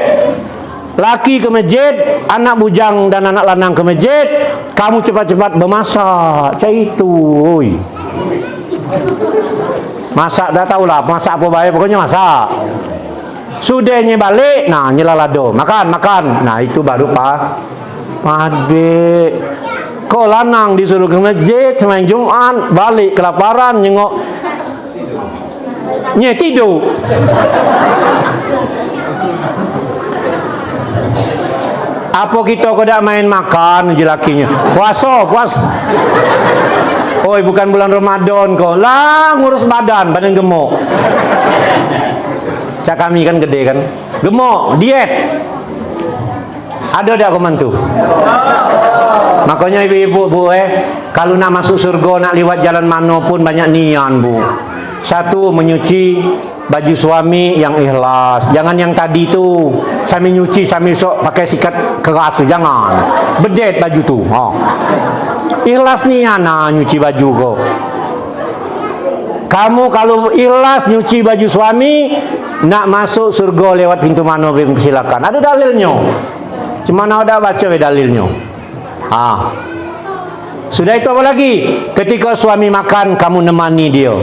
Laki ke masjid, anak bujang dan anak lanang ke masjid, kamu cepat-cepat bermasak. Cah itu, oi. Masak dah tahulah, masak apa baik, pokoknya masak. Sudahnya balik, nah nyelalado, makan. Nah itu baru Adik. Kok lanang disuruh ke masjid semain Jumat, balik kelaparan, nyengok tidur. Apa kita kau dak main makan je lakinya? Puasa. Oi, bukan bulan Ramadan kau. Lah ngurus badan gemuk. Cak kami kan gede kan. Gemuk, diet. Ada dak komantu? Makanya ibu-ibu kalau nak masuk surga, nak lewat jalan mana pun banyak nian, Bu. Satu, menyuci baju suami yang ikhlas. Jangan yang tadi tu sami nyuci sami sok pakai sikat keras tu, jangan. Bedet baju tu. Ikhlas ni ana nyuci baju kau. Kamu kalau ikhlas nyuci baju suami, nak masuk surga lewat pintu mana silakan. Ada dalilnya. Cuma ada baca dalilnya. Sudah itu apa lagi? Ketika suami makan, kamu nemani dia.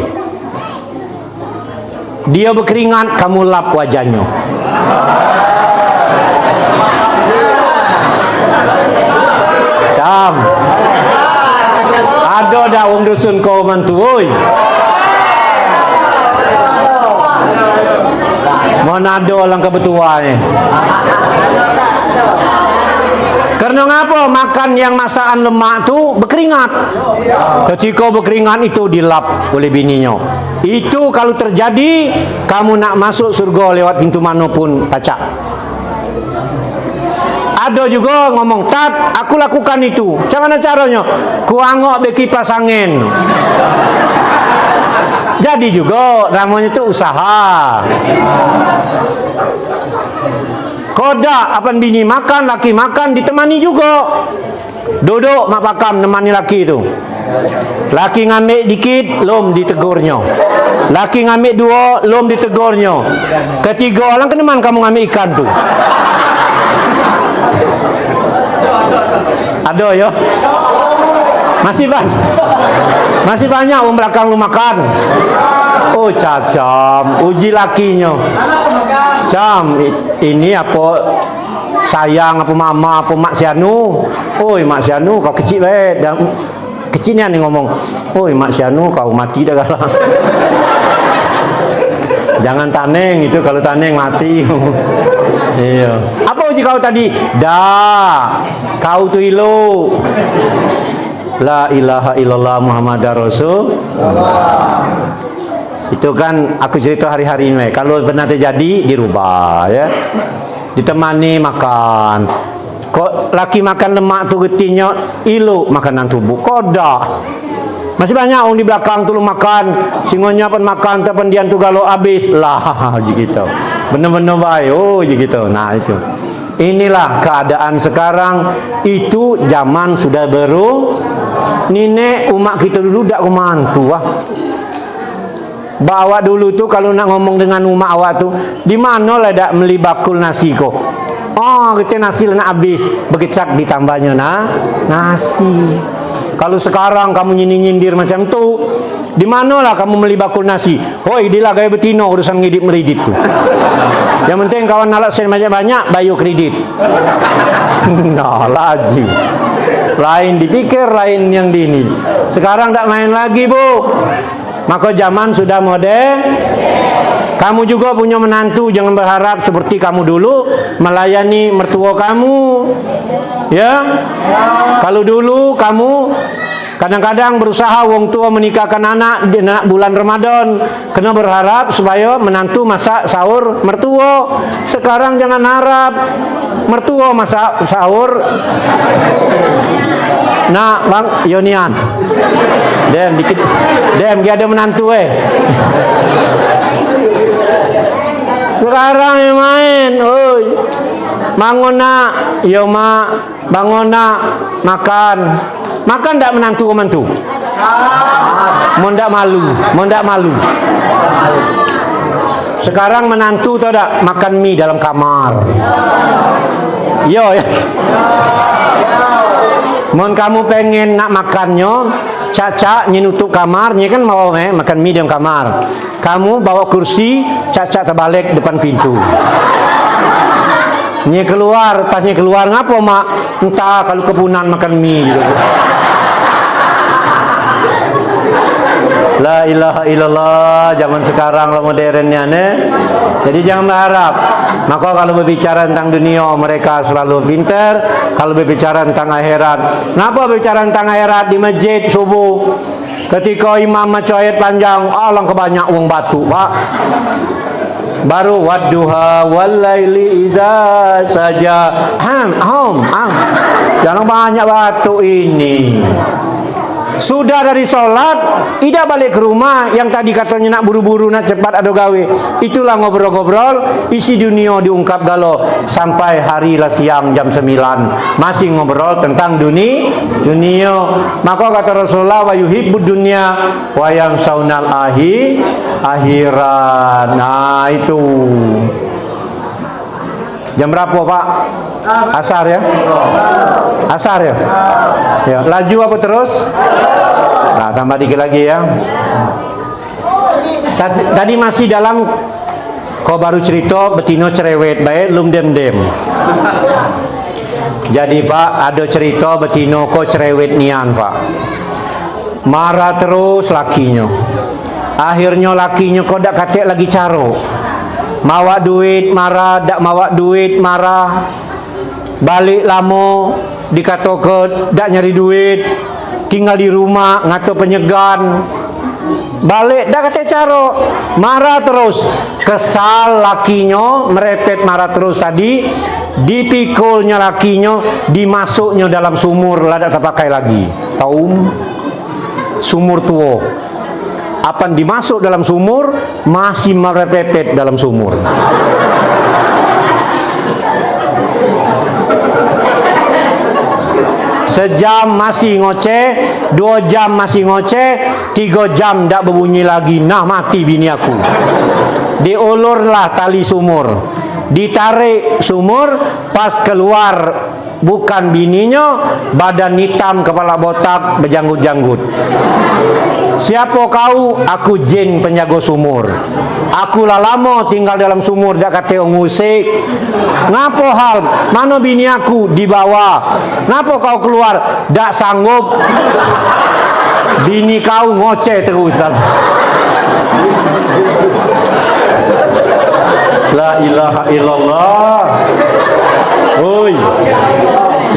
Dia berkeringat, kamu lap wajahnya. Cam. Ada dah wong dusun kau mantu, oi. Manado langkah betuanya. Karena ngapa makan yang masakan lemak tu berkeringat. Ketika berkeringat itu dilap oleh bininya. Itu kalau terjadi kamu nak masuk surga lewat pintu manapun pacak. Ada juga ngomong, "Tat, aku lakukan itu." Macam mana caranya? Ku angok be kipas angin. Jadi juga namanya itu usaha. Kodak apa bini makan, laki makan ditemani juga. Duduk mak pakam nemani laki tu. Laki ngambil dikit, lom ditegurnya. Laki ngambil dua, lom ditegurnya. Ketiga orang keneman kamu ngambil ikan tu. Ada ya? Masih banyak orang belakang lu makan. Oh cacam, uji lakinya. Cam, ini apa sayang apa mama apa mak sianu. Oi mak sianu kau kecil baik. Dan kecilnya nih ngomong, oi mak sianu kau mati dah galah. Jangan taneng itu, kalau taneng mati. Iya. Apa uji kau tadi? Dah, kau tu ilo. La ilaha illallah Muhammadar Rasulullah. Itu kan aku cerita hari-hari ini. Kalau benar terjadi dirubah ya. Ditemani makan. Kok laki makan lemak tu getinya ilo makanan tubuh. Kodak. Masih banyak orang di belakang tu makan, singonya pun makan, tapi dia tu kalau habis lah, gitu. Benar-benar baik, oh gitu. Nah itu, inilah keadaan sekarang. Itu zaman sudah baru. Nenek umat kita dulu dak kemantu ah. Bawa dulu tu kalau nak ngomong dengan umat awak tu, di mana lah dak meli bakul nasi kok. Oh, kita nasi nak habis, begecak ditambahnya nasi. Kalau sekarang kamu nyindir macam tu, di manalah kamu meli bakul nasi? Hoi, dilah gaya betino urusan ngidip meridit tu. Yang penting kawan nalak sen banyak-banyak, bayu kredit. Nah, laju. Lain dipikir, lain yang dini. Sekarang tak main lagi, Bu. Maka zaman sudah modern. Kamu juga punya menantu, jangan berharap seperti kamu dulu melayani mertua kamu. Ya. Kalau dulu kamu kadang-kadang berusaha wong tua menikahkan anak di bulan Ramadan, kena berharap supaya menantu masak sahur mertua. Sekarang jangan harap mertua masak sahur. Nah, Bang Yonian. Dem dikit. Dem dia ada menantu Sekarang yang main, oi. Bangun nak, yo mak, bangun nak, makan. Makan tak menantu. Mau ndak malu. Sekarang menantu tahu tak makan mie dalam kamar. Yo ya. Mon kamu pengen nak makannya, Caca nyenutup kamar, nye kan mau makan mie dalam kamar. Kamu bawa kursi, Caca terbalik depan pintu. Nye keluar, pas nye keluar ngapo mak? Entah kalau kepunan makan mie gitu. La ilaha illallah, zaman sekarang lah modernnya nih. Jadi jangan berharap. Maka kalau berbicara tentang dunia mereka selalu pintar. Kalau berbicara tentang akhirat, ngapa berbicara tentang akhirat di masjid subuh? Ketika imam baca ayat panjang, alangkah banyak uang batu, Pak. Baru wadduha walaili idza saja. Jangan banyak batu ini. Sudah dari sholat, tidak balik ke rumah. Yang tadi katanya nak buru-buru, nak cepat ada gawe. Itulah ngobrol-ngobrol, isi dunia diungkap galau. Sampai hari lah siang jam 9 masih ngobrol tentang dunia. Maka kata Rasulullah, wa yuhibbud dunya wa yang saunal akhirat. Nah itu. Jam berapa Pak? Asar ya? Asar ya? Ya, laju apa terus? Nah, tambah dikit lagi ya. Tadi masih dalam kau baru cerita betino cerewet baik lum dem. Jadi Pak, ada cerita betino kau cerewet nian Pak. Marah terus lakinya. Akhirnya lakinya kau dak katek lagi caro. Mawa duit marah, dak mawa duit marah. Balik lamo dikatakan dak nyari duit, tinggal di rumah ngato penyegan. Balik dak kate caro, marah terus. Kesal lakinya, merepet marah terus tadi, dipikulnya lakinya, dimasuknya dalam sumur, lah dak terpakai lagi. Tahu? Sumur tua. Apa dimasuk dalam sumur, masih merepet dalam sumur. Sejam masih ngoceh, 2 jam masih ngoceh, 3 jam tak berbunyi lagi. Nah, mati bini aku. Diulurlah tali sumur, ditarik sumur, pas keluar bukan bininya, badan hitam, kepala botak, berjanggut-janggut. Siapa kau? Aku jin penjaga sumur. Aku lah lama tinggal dalam sumur, dak kata ngusik. Ngapo hal? Mana bini aku? Di bawah. Ngapo kau keluar? Dak sanggup. Bini kau ngoceh terus. La ilaha illallah. Oi,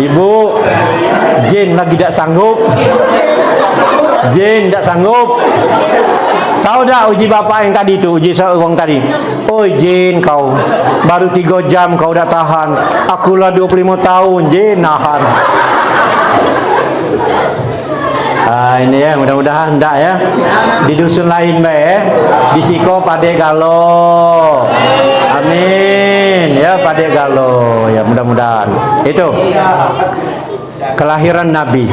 ibu, jin lagi tak sanggup. Jin tak sanggup. Tahu tak uji bapak yang tadi tu, uji seorang tadi. Oi jin, kau baru 3 jam kau dah tahan. Akulah 25 tahun jin nahan. Ini ya, mudah-mudahan enggak ya. Di dusun lain baik di Siko Pade Galo. Amin ya, Pade Galo ya, mudah-mudahan. Itu kelahiran Nabi.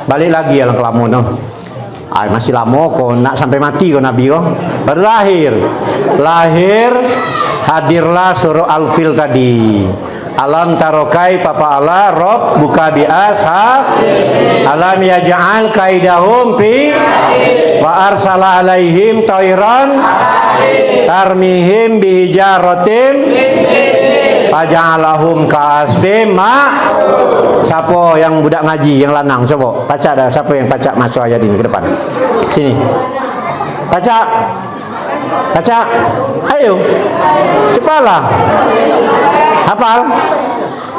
Balik lagi ya kelamu no. Masih lama kok, nak sampai mati kok Nabi kok. Baru lahir. Hadirlah surah Al-Fil tadi. Alam tarokai papa Allah rob buka biasa alam yaj'al kaidahum fi wa arsala alaihim tayran tarmihim bihijaratim faja'alahum ka'asbim ma. Siapa yang budak ngaji yang lanang coba baca dah, siapa yang baca masuk ayat ini ke depan sini, baca ayo cepatlah. Hafal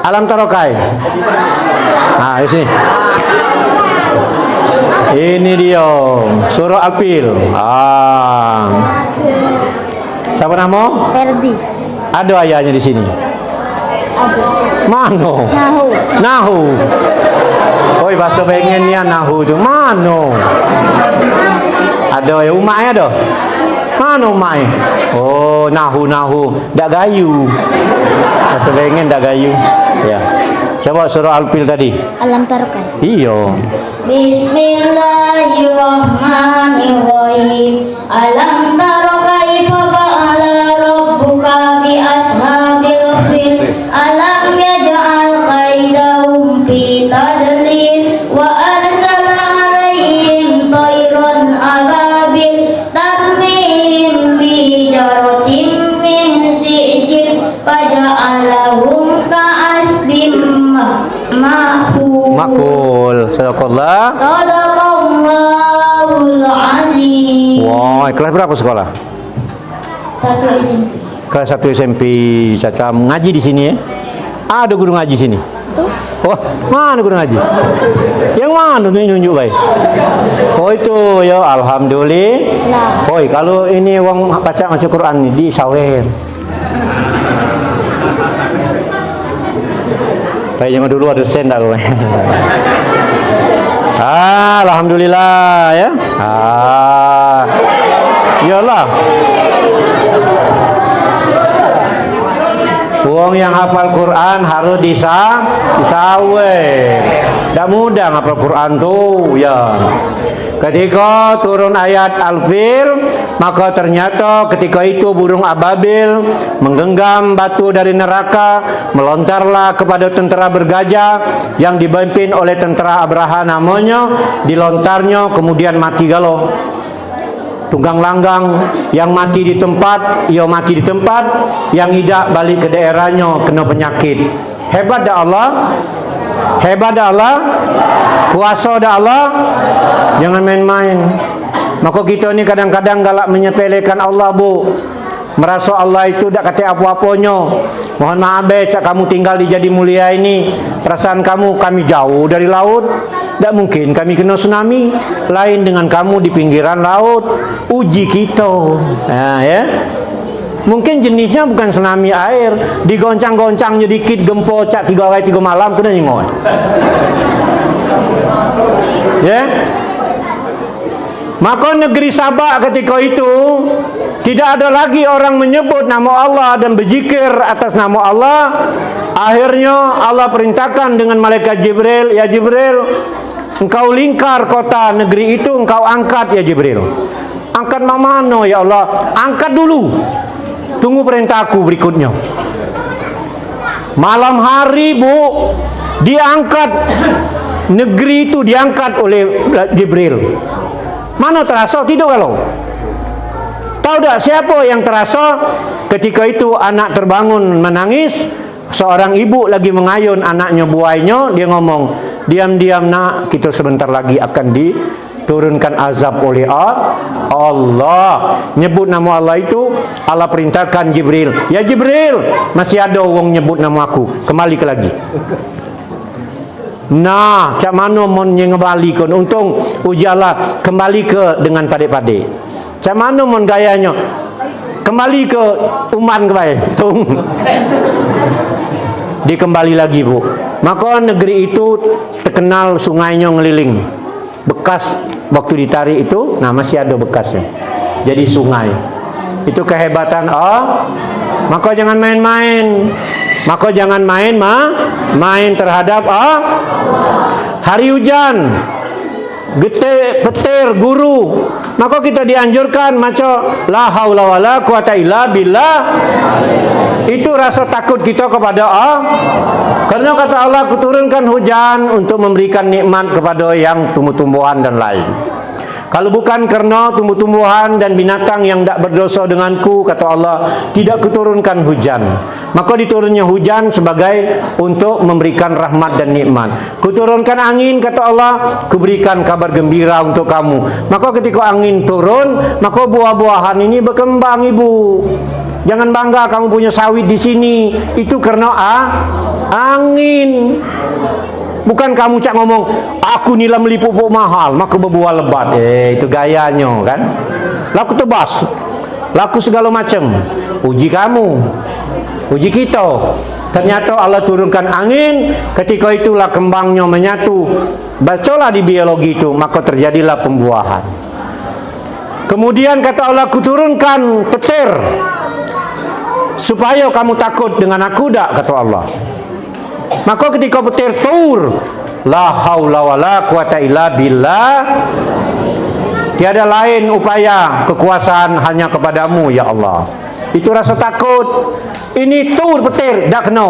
alam tarokai. Nah, di sini. Ini dia surah Al-Fil. Siapa nama? Ferdi. Ada ayahnya di sini. Mano? Nahu. Oi, bahasa pengen ni nahu tu. Mano? Ada ya umatnya ada. Mana umatnya? Oh, nahu. Dak gayu. Bahasa pengen dak gayu. Ya. Coba surah Al-Fil tadi. Alam tarokai. Iyo. Bismillahirrahmanirrahim. Alam tara kaifa fa'ala rabbuka bi ashabil fil. Alam yaj'al kaidahum fi tadlil wa arsala 'alaihim tayran ababil tarmihim bi jaratin min sijil faja'alahum ka'asbim Makul. Sadaqallah. Sadaqallahul azim. Wah, kelas berapa sekolah? 1 SMP. Kelas 1 SMP. Caca ngaji di sini ya? Ada guru ngaji sini? Tuh. Oh, mana guru ngaji? Yang mana nunjuk baik? Oh itu ya, alhamdulillah. Oi, kalau ini wong baca baca Quran ni di sawer. Baik, jangan dulu ada sen dah. Alhamdulillah ya. Iyalah. Wong yang hafal Quran harus disawer. Tak mudah hafal Quran tu ya. Ketika turun ayat Al-Fil, maka ternyata ketika itu burung ababil menggenggam batu dari neraka, melontarlah kepada tentara bergajah yang dipimpin oleh tentara Abraha namanya, dilontarnya kemudian mati galau. Tunggang langgang yang mati di tempat, ia mati di tempat, yang tidak balik ke daerahnya kena penyakit. Hebat dah Allah. Hebat dah Allah. Kuasa dah Allah. Jangan main-main. Maka kita ni kadang-kadang galak menyepelekan Allah, bu. Merasa Allah itu tak kata apa-apanya. Mohon maaf cak kamu tinggal di Jadi Mulia ini, perasaan kamu kami jauh dari laut. Tak mungkin kami kena tsunami. Lain dengan kamu di pinggiran laut. Uji kita. Nah, ya. Mungkin jenisnya bukan tsunami air, digoncang-goncangnya dikit gempa cak 3 hari 3 malam kena nyingon. Ya. Maka negeri Sabak ketika itu Tidak ada lagi orang menyebut nama Allah dan berzikir atas nama Allah. Akhirnya Allah perintahkan dengan malaikat Jibril, ya Jibril, engkau lingkar kota negeri itu, engkau angkat ya Jibril. Angkat mana ya Allah? Angkat dulu. Tunggu perintah aku berikutnya. Malam hari Bu, diangkat negeri itu, diangkat oleh Jibril. Mana terasa? Tidak kalau. Tahu tak siapa yang terasa? Ketika itu anak terbangun menangis. Seorang ibu lagi mengayun anaknya buainya. Dia ngomong, diam-diam nak, kita sebentar lagi akan diturunkan azab oleh Allah. Nyebut nama Allah itu, Allah perintahkan Jibril, ya Jibril, masih ada orang nyebut nama aku, kembali ke lagi. Nah, cak mana mon ngembali kon? Untung uji Allah kembali ke dengan pade-pade. Cak mana mon gayanya? Kembali ke uman kebaik. Tung. Dikembali lagi Bu. Maka negeri itu terkenal sungainya ngeliling. Bekas waktu ditarik itu, nah masih ada bekasnya. Jadi sungai. Itu kehebatan maka jangan main-main. Maka jangan main terhadap hari hujan, gede, petir, guru. Maka kita dianjurkan maca la haula wala quwata illa billah. Itu rasa takut kita kepada karena kata Allah, kuturunkan hujan untuk memberikan nikmat kepada yang tumbuh-tumbuhan dan lain. Kalau bukan karena tumbuh-tumbuhan dan binatang yang tidak berdosa denganku, kata Allah, tidak kuturunkan hujan. Maka diturunnya hujan sebagai untuk memberikan rahmat dan nikmat. Kuturunkan angin, kata Allah, kuberikan kabar gembira untuk kamu. Maka ketika angin turun, maka buah-buahan ini berkembang Ibu. Jangan bangga kamu punya sawit di sini. Itu karena angin. Bukan kamu cak ngomong, aku nila beli pupuk mahal, maka berbuah lebat. Itu gayanya kan. Laku tebas, laku segala macam. Uji kamu, uji kita. Ternyata Allah turunkan angin, ketika itulah kembangnya menyatu. Bacalah di biologi itu, maka terjadilah pembuahan. Kemudian kata Allah, kuturunkan petir supaya kamu takut dengan aku dak, kata Allah. Maka ketika petir tur, la haula wala quwata illa billah, tiada lain upaya kekuasaan hanya kepadamu ya Allah. Itu rasa takut. Ini tur petir dak kena.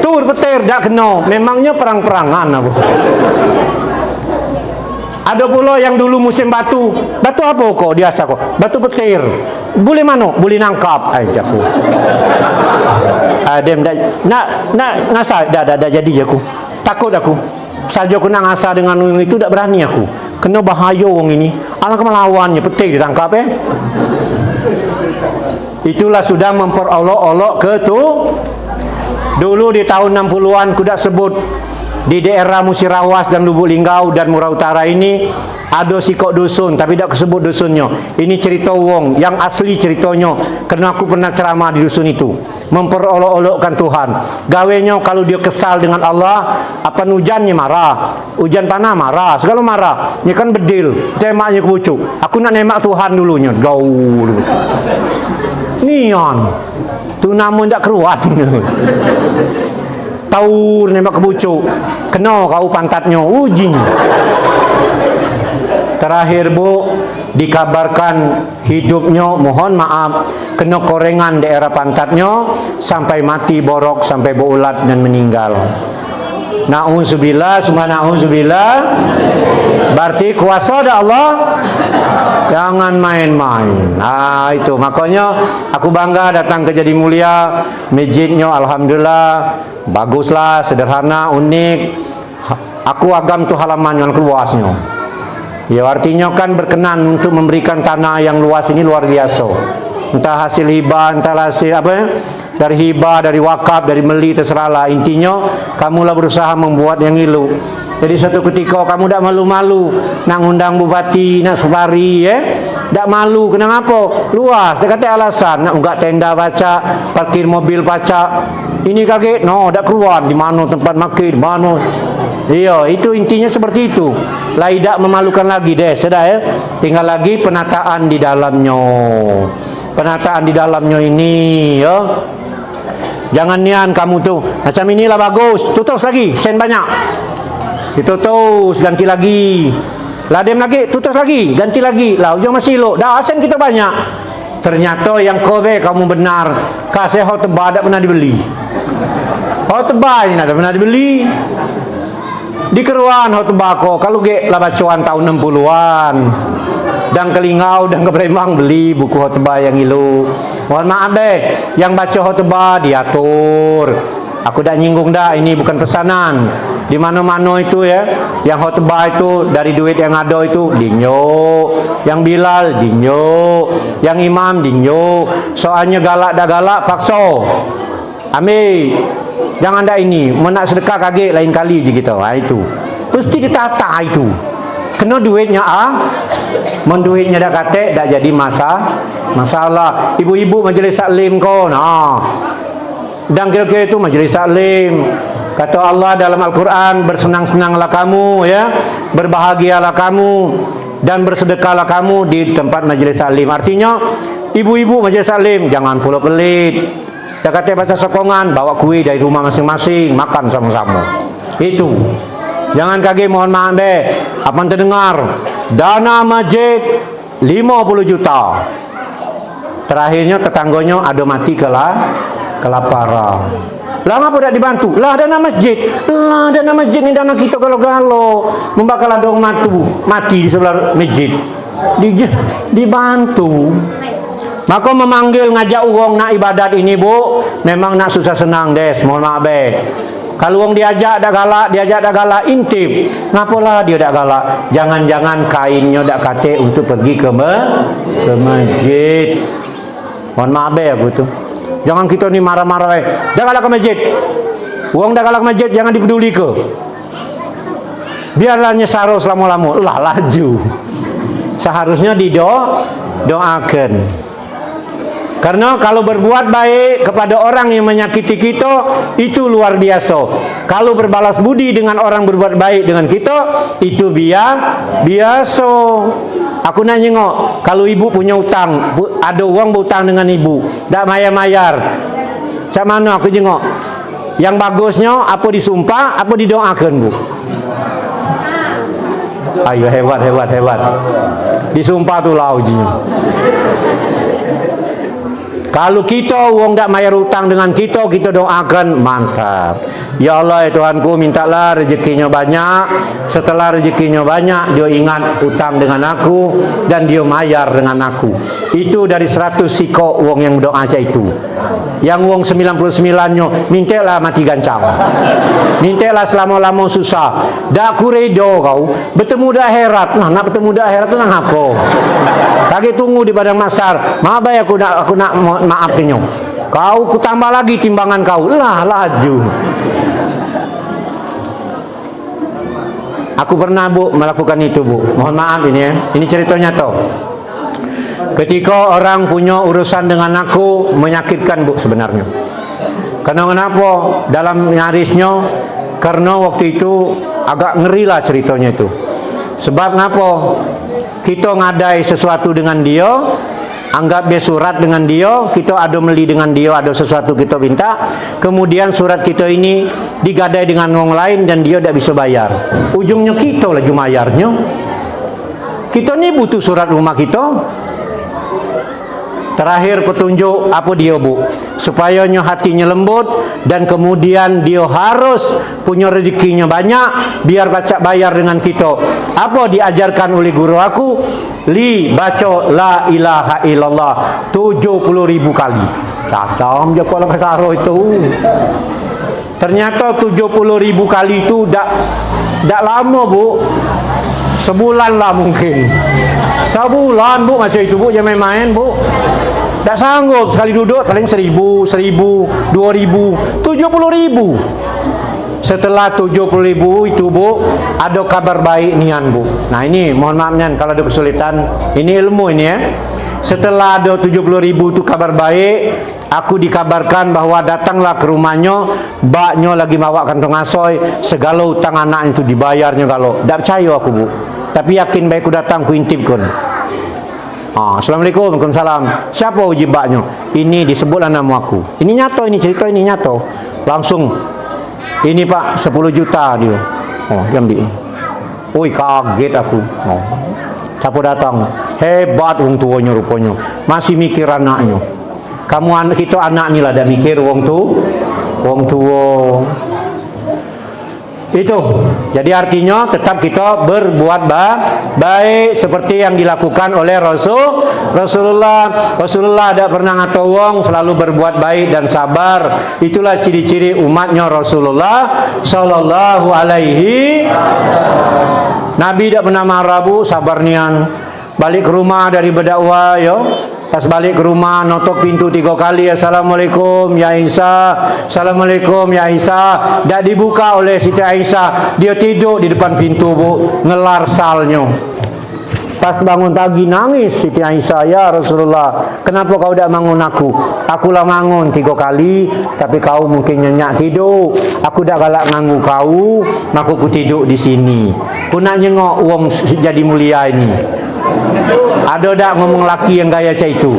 Tur petir dak kena. Memangnya perang-perangan apa? Ada pula yang dulu musim batu. Batu apa kok biasa kok? Batu petir. Boleh mana? Boleh nangkap. Aku. Dem nak ngasah dah jadi aku. Takut aku. Saja aku nak ngasah dengan orang itu tak berani aku. Kena bahaya orang ini. Alah melawannya petir ditangkap Itulah sudah memperolok-olok ke tu. Dulu di tahun 60-an ku dak sebut di daerah Musirawas dan Lubuk Linggau dan Murau Utara ini ada sikok dusun, tapi tidak kesebut dusunnya. Ini cerita wong yang asli ceritanya, karena aku pernah ceramah di dusun itu. Memperolok-olokkan Tuhan. Gawenya kalau dia kesal dengan Allah, apa hujannya marah, hujan panah marah, segala marah. Ini kan bedil, temaknya kebucuk. Aku nak nemak Tuhan dulunya, gaul. Nian, tu namun tak keruan. Taur nembak kebucuk, kena kau pantatnya, uji. Terakhir Bu, dikabarkan hidupnya, mohon maaf, kena korengan daerah pantatnya sampai mati borok, sampai berulat dan meninggal. Na'udzubillah, semua na'udzubillah. Berarti kuasa ada Allah, jangan main-main. Nah itu makanya aku bangga datang ke Jadi Mulia. Masjidnya alhamdulillah baguslah, sederhana, unik. Aku agam tu halaman yang luasnya. Ya artinya kan berkenan untuk memberikan tanah yang luas ini luar biasa. Entah hasil hibah, entah hasil apa ya? Dari hibah, dari wakaf, dari meli, terserahlah. Intinya kamulah berusaha membuat yang ngilu. Jadi suatu ketika kamu tak malu-malu nak undang bupati, nak subari tak malu, kenapa? Luas, dia kata alasan nak buka tenda baca, parkir mobil baca. Ini kakek, no, tak keluar di mana tempat makin, di mana. Iya, itu intinya seperti itu. Lah tidak memalukan lagi deh, sudah ya. Tinggal lagi penataan di dalamnya. Penataan di dalamnya ini, ya. Jangan nian kamu tuh. Macam inilah bagus. Tutus lagi, sen banyak. Ditutus, ganti lagi. Ladem lagi, tutus lagi, ganti lagi. Lah ujung masih lo. Dah sen kita banyak. Ternyata yang kobe kamu benar. Kasih hotba tidak pernah dibeli. Hotba ini tidak pernah dibeli. Di keruan hotbako kalau ge lah bacoan tahun 60-an. Dan kelingau dan kebremang beli buku hotba yang ilu. Mohon maaf deh, yang baca hotba diatur. Aku dah nyinggung dah, ini bukan pesanan. Di mana-mana itu ya, yang khotbah itu dari duit yang ada itu dinyo, yang Bilal dinyo, yang imam dinyo. Soalnya galak dah galak paksa. Ambil. Jangan dah ini, mau nak sedekah kaget lain kali je kita. Itu. Mesti ditata itu. Kena duitnya mun duitnya dah kate dah jadi masalah. Ibu-ibu majlis taklim kau. Nah. Dan kira-kira itu majlis taklim. Kata Allah dalam Al-Quran, bersenang-senanglah kamu ya, berbahagialah kamu dan bersedekahlah kamu di tempat majlis taklim. Artinya ibu-ibu majlis taklim jangan pula pelit. Dah kata baca sokongan, bawa kue dari rumah masing-masing, makan sama-sama. Itu. Jangan kaget, mohon maaf deh. Apa terdengar? Dana masjid 50 juta. Terakhirnya tetangganya ada mati kelaparan. Lah ngapa tidak dibantu? Lah dana masjid. Lah dana masjid ni dana kita kalau-kalau. Membakal ada orang mati di sebelah masjid. Dibantu. Maka memanggil ngajak orang nak ibadat ini bu, memang nak susah senang des. Mohon maaf be. Kalau orang diajak dak galak intip. Ngapalah dia dak galak? Jangan-jangan kainnya dak kate untuk pergi ke masjid. Mohon maaf be aku tu. Jangan kita ni marah-marah. Dak galak ke masjid. Uang dak galak ke masjid jangan dipeduli ke. Biarlah nyesaro selama-lama. Lah laju. Seharusnya doakan. Karena kalau berbuat baik kepada orang yang menyakiti kita, itu luar biasa. Kalau berbalas budi dengan orang berbuat baik dengan kita, itu biasa. Aku nak nyengok, kalau ibu punya utang, ada uang berutang dengan ibu, tak mayar-mayar. Macam mana aku jengok? Yang bagusnya, apa disumpah, apa didoakan bu? Ayo hebat. Disumpah tu lah ujinya. Kalau kita uang tak bayar hutang dengan kita doakan mantap. Ya Allah ya Tuhanku, mintalah rezekinya banyak. Setelah rezekinya banyak, dia ingat hutang dengan aku dan dia bayar dengan aku. Itu dari 100 siko uang yang doa saya itu. Yang uang 99-nya mintalah mati gancang. Mintalah selama-lama susah. Dak kuredo kau bertemu dah akhirat. Nah, nak bertemu dah akhirat tu nak apa? Kaki tunggu di padang mahsyar. Maaf ya aku nak maafkannya. Kau ku tambah lagi timbangan kau. Lah laju. Aku pernah bu melakukan itu bu. Mohon maaf ini ya. Ini cerita nyata. Ketika orang punya urusan dengan aku menyakitkan bu sebenarnya. Karena kenapa? Dalam nyarisnya karena waktu itu agak ngeri lah ceritanya itu. Sebab kenapa? Kita ngadai sesuatu dengan dia, anggap dia surat dengan dia, kita ada meli dengan dia, ada sesuatu kita minta, kemudian surat kita ini digadai dengan orang lain dan dia tidak bisa bayar. Ujungnya kita lagi bayarnya. Kita ni butuh surat rumah kita. Terakhir petunjuk apa dia bu? Supaya hatinya lembut dan kemudian dia harus punya rezekinya banyak biar baca bayar dengan kita. Apa diajarkan oleh guru aku? Baca la ilaha illallah 70.000 kali. Cacam je kalau kesaro itu. Ternyata 70.000 kali itu dak lama bu. Sebulan lah mungkin. Sebulan bu macam itu bu, jangan main-main bu. Tak sanggup sekali duduk paling 1.000, 2.000, 70.000. Setelah 70.000 itu bu, ada kabar baik nian bu. Nah ini mohon maaf nian kalau ada kesulitan. Ini ilmu ini ya. Setelah ada 70.000 tu kabar baik, aku dikabarkan bahwa datanglah ke rumahnya, baknya lagi bawa kantong asoy, segala hutang anak itu dibayarnya kalau. Tak percaya aku, Bu. Tapi yakin baik aku datang, ku intip kun. Assalamualaikum, waalaikumsalam. Siapa uji baknya? Ini disebutlah nama aku. Ini nyata, ini cerita ini nyata. Langsung, ini Pak 10 juta dia. Dia ambil. Oi, kaget aku. Siapa datang? Hebat wong tuanya rupanya. Masih mikir anaknya. Kamu anak kita anak ni lah dah mikir wong tua. Itu. Jadi artinya tetap kita berbuat baik seperti yang dilakukan oleh Rasulullah. Rasulullah tidak pernah ngato wong, selalu berbuat baik dan sabar. Itulah ciri-ciri umatnya Rasulullah sallallahu alaihi. Nabi tidak pernah marah, Bu, sabar nian. Balik ke rumah dari berdakwah, yo. Pas balik ke rumah, notok pintu 3 kali. Assalamualaikum ya Aisyah. Assalamualaikum ya Aisyah. Tak dibuka oleh Siti Aisyah. Dia tidur di depan pintu, Bu, ngelar salnya. Pas bangun pagi nangis Siti Aisyah, ya Rasulullah, kenapa kau tak bangun aku? Akulah bangun 3 kali, tapi kau mungkin nyenyak tidur. Aku tak galak nganggu kau, maka aku tidur di sini. Aku nak nyengok uang jadi mulia ini. Ada tak ngomong laki yang gaya macam itu?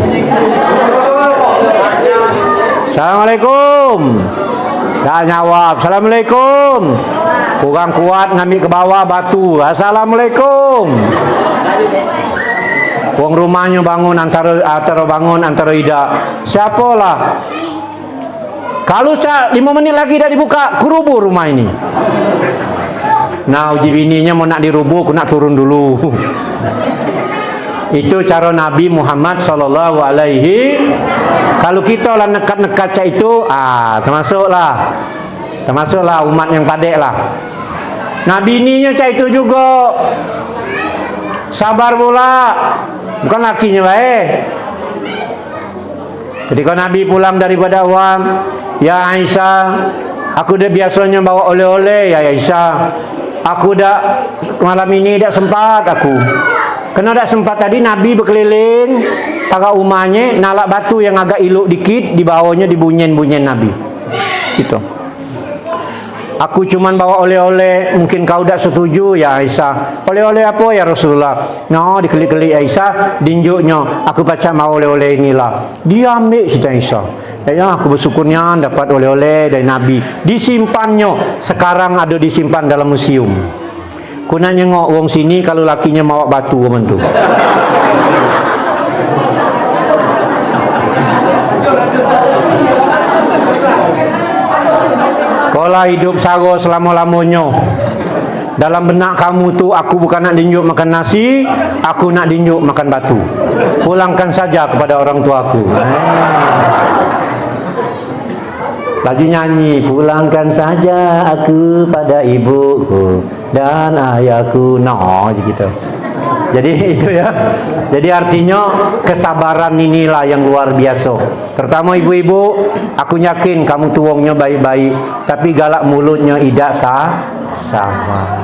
Assalamualaikum. Tak jawab. Assalamualaikum. Kurang kuat ngambil ke bawah batu. Assalamualaikum. Wong rumahnya bangun antara ida. Siapalah? Kalau 5 menit lagi dah dibuka, kurubu rumah ini. Nah, uji bininya mau nak dirubuh, aku nak turun dulu. Itu cara Nabi Muhammad sallallahu alaihi. Kalau kita lah nekat-nekat cak itu, termasuklah umat yang padek lah. Nabi ininya cak itu juga sabar pula, bukan lakinya baik. Ketika Nabi pulang daripada Wam, ya Aisyah, aku dah biasanya bawa oleh-oleh, ya Aisyah. Aku dah malam ini dah sempat aku. Kena tak sempat tadi Nabi berkeliling para umatnya, nalak batu yang agak iluk dikit, di bawahnya dibunyin-bunyin Nabi. Gitu. Aku cuman bawa oleh-oleh, mungkin kau tak setuju ya Aisyah. Oleh-oleh apa ya Rasulullah? No, dikeli-keli Aisyah, dinjuknya, aku baca mau oleh-oleh inilah. Dia ambil si Aisyah. Ya, aku bersyukurnya dapat oleh-oleh dari Nabi. Disimpannya, sekarang ada disimpan dalam museum. Ku nak nyengok wong sini kalau lakinya bawa batu orang tu. Kalau hidup saro selama-lamanya, dalam benak kamu tu aku bukan nak dinjuk makan nasi, aku nak dinjuk makan batu. Pulangkan saja kepada orang tuaku. Lagi nyanyi, pulangkan saja aku pada ibuku dan ayahku. Gitu. Jadi itu ya. Jadi artinya kesabaran inilah yang luar biasa. Terutama ibu-ibu, aku yakin kamu tuangnya baik-baik, tapi galak mulutnya tidak sama.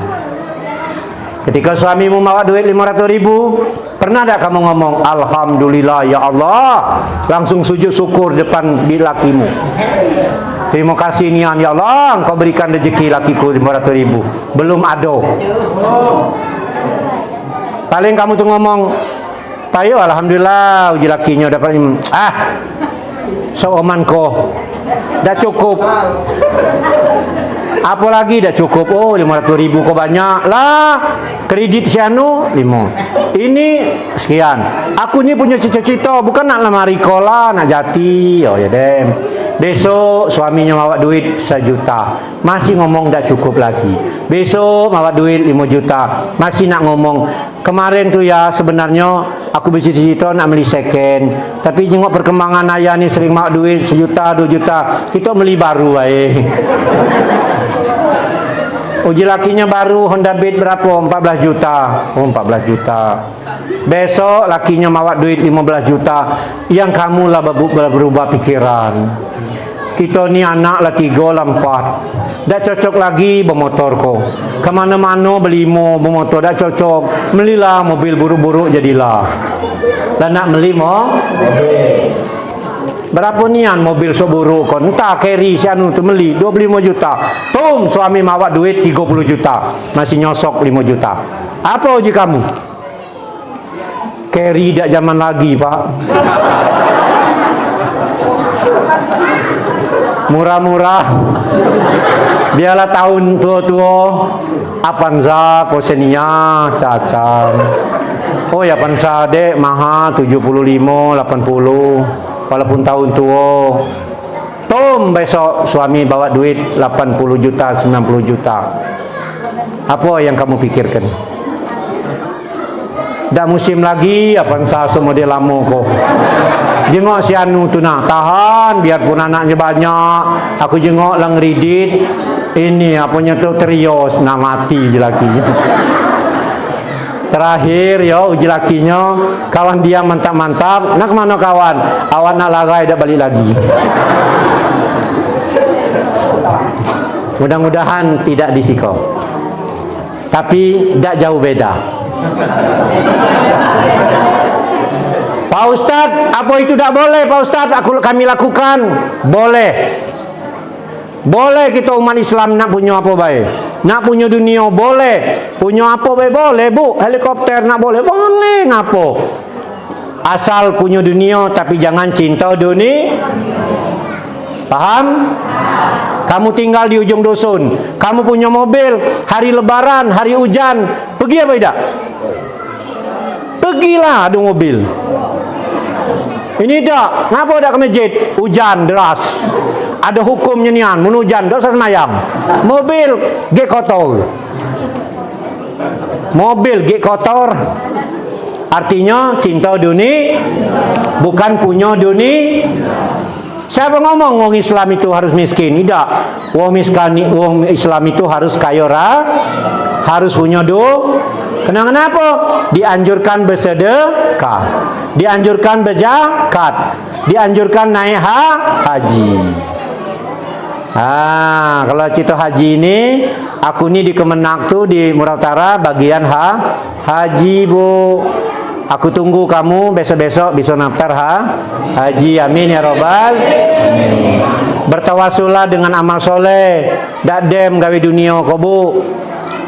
Ketika suamimu bawa duit 500.000, pernah tak kamu ngomong alhamdulillah ya Allah, langsung sujud syukur depan di lakimu? Terima kasih nian ya Allah, engkau berikan rezeki lakiku 500.000. Belum ada. Paling kamu tuh ngomong, tayo alhamdulillah uji lakinya dapat seoman ko, dah cukup. Apalagi dah cukup. Oh 500.000 kok banyak lah. Kredit sianu 5. Ini sekian. Aku ni punya cita-cita, bukan nak lemari kola, nak jati. Oh ya dem. Besok suaminya bawa duit 1 juta, masih ngomong dah cukup lagi. Besok bawa duit 5 juta, masih nak ngomong. Kemarin tu ya sebenarnya aku bercita-cita nak beli second, tapi jengok perkembangan ayah ni sering bawa duit 1 juta, 2 juta. Kita beli baru Uji lakinya baru Honda Beat berapa? 14 juta. Oh 14 juta. Besok lakinya bawa duit 15 juta. Yang kamulah berubah pikiran. Kita ni anak lah 3 lah 4. Tak cocok lagi bermotor ko. Kemana-mana berlimo bermotor tak cocok. Belilah mobil buruk-buruk jadilah. Lah nak beli mobil. Berapa nian mobil so buruk kon? Entah carry si anu tu beli 25 juta. Tum suami mawak duit 30 juta. Masih nyosok 5 juta. Apa uji kamu? Carry dak zaman lagi, Pak. Murah-murah. Biarlah tahun tua-tua. Avanza, Posenia, cacan. Oh ya Avanza dek mahal 75, 80. Walaupun tahun tua. Tom besok suami bawa duit 80 juta, 90 juta. Apa yang kamu pikirkan? Dah musim lagi Avanza model lama kok. Jengok si anu tu nak tahan biarpun anaknya banyak. Aku jengok lang ridit. Ini apanya tu terios nak mati je laki. Terakhir ya uji lakinya kawan dia mantap-mantap. Nak kemana kawan? Awan nak larai dah balik lagi. Mudah-mudahan tidak disiko. Tapi tak jauh beda. Pak Ustadz, apa itu tak boleh Pak Ustadz? Kami lakukan. Boleh. Boleh kita umat Islam nak punya apa baik. Nak punya dunia boleh. Punya apa baik boleh bu. Helikopter nak boleh. Boleh ngapo. Asal punya dunia tapi jangan cinta dunia. Paham? Kamu tinggal di ujung dusun. Kamu punya mobil. Hari lebaran, hari hujan. Pergi apa tidak? Pergilah ada mobil. Ini dak. Ngapa dak ke masjid? Hujan deras. Ada hukumnya nian, mun hujan dak usah semayang. Mobil ge kotor. Mobil ge kotor. Artinya cinta dunia bukan punya dunia. Siapa ngomong wong Islam itu harus miskin? Tidak. Wong Islam itu harus kaya harus punya Kenapa? Dianjurkan bersedekah, dianjurkan berzakat, dianjurkan naik haji. Kalau cerita haji ini, aku ni di Kemenak tu di Murau Utara bagian haji bu. Aku tunggu kamu besok-besok bisa naftar haji. Amin ya robbal. Bertawasulah dengan amal soleh. Dak dem gawe dunia ko bu.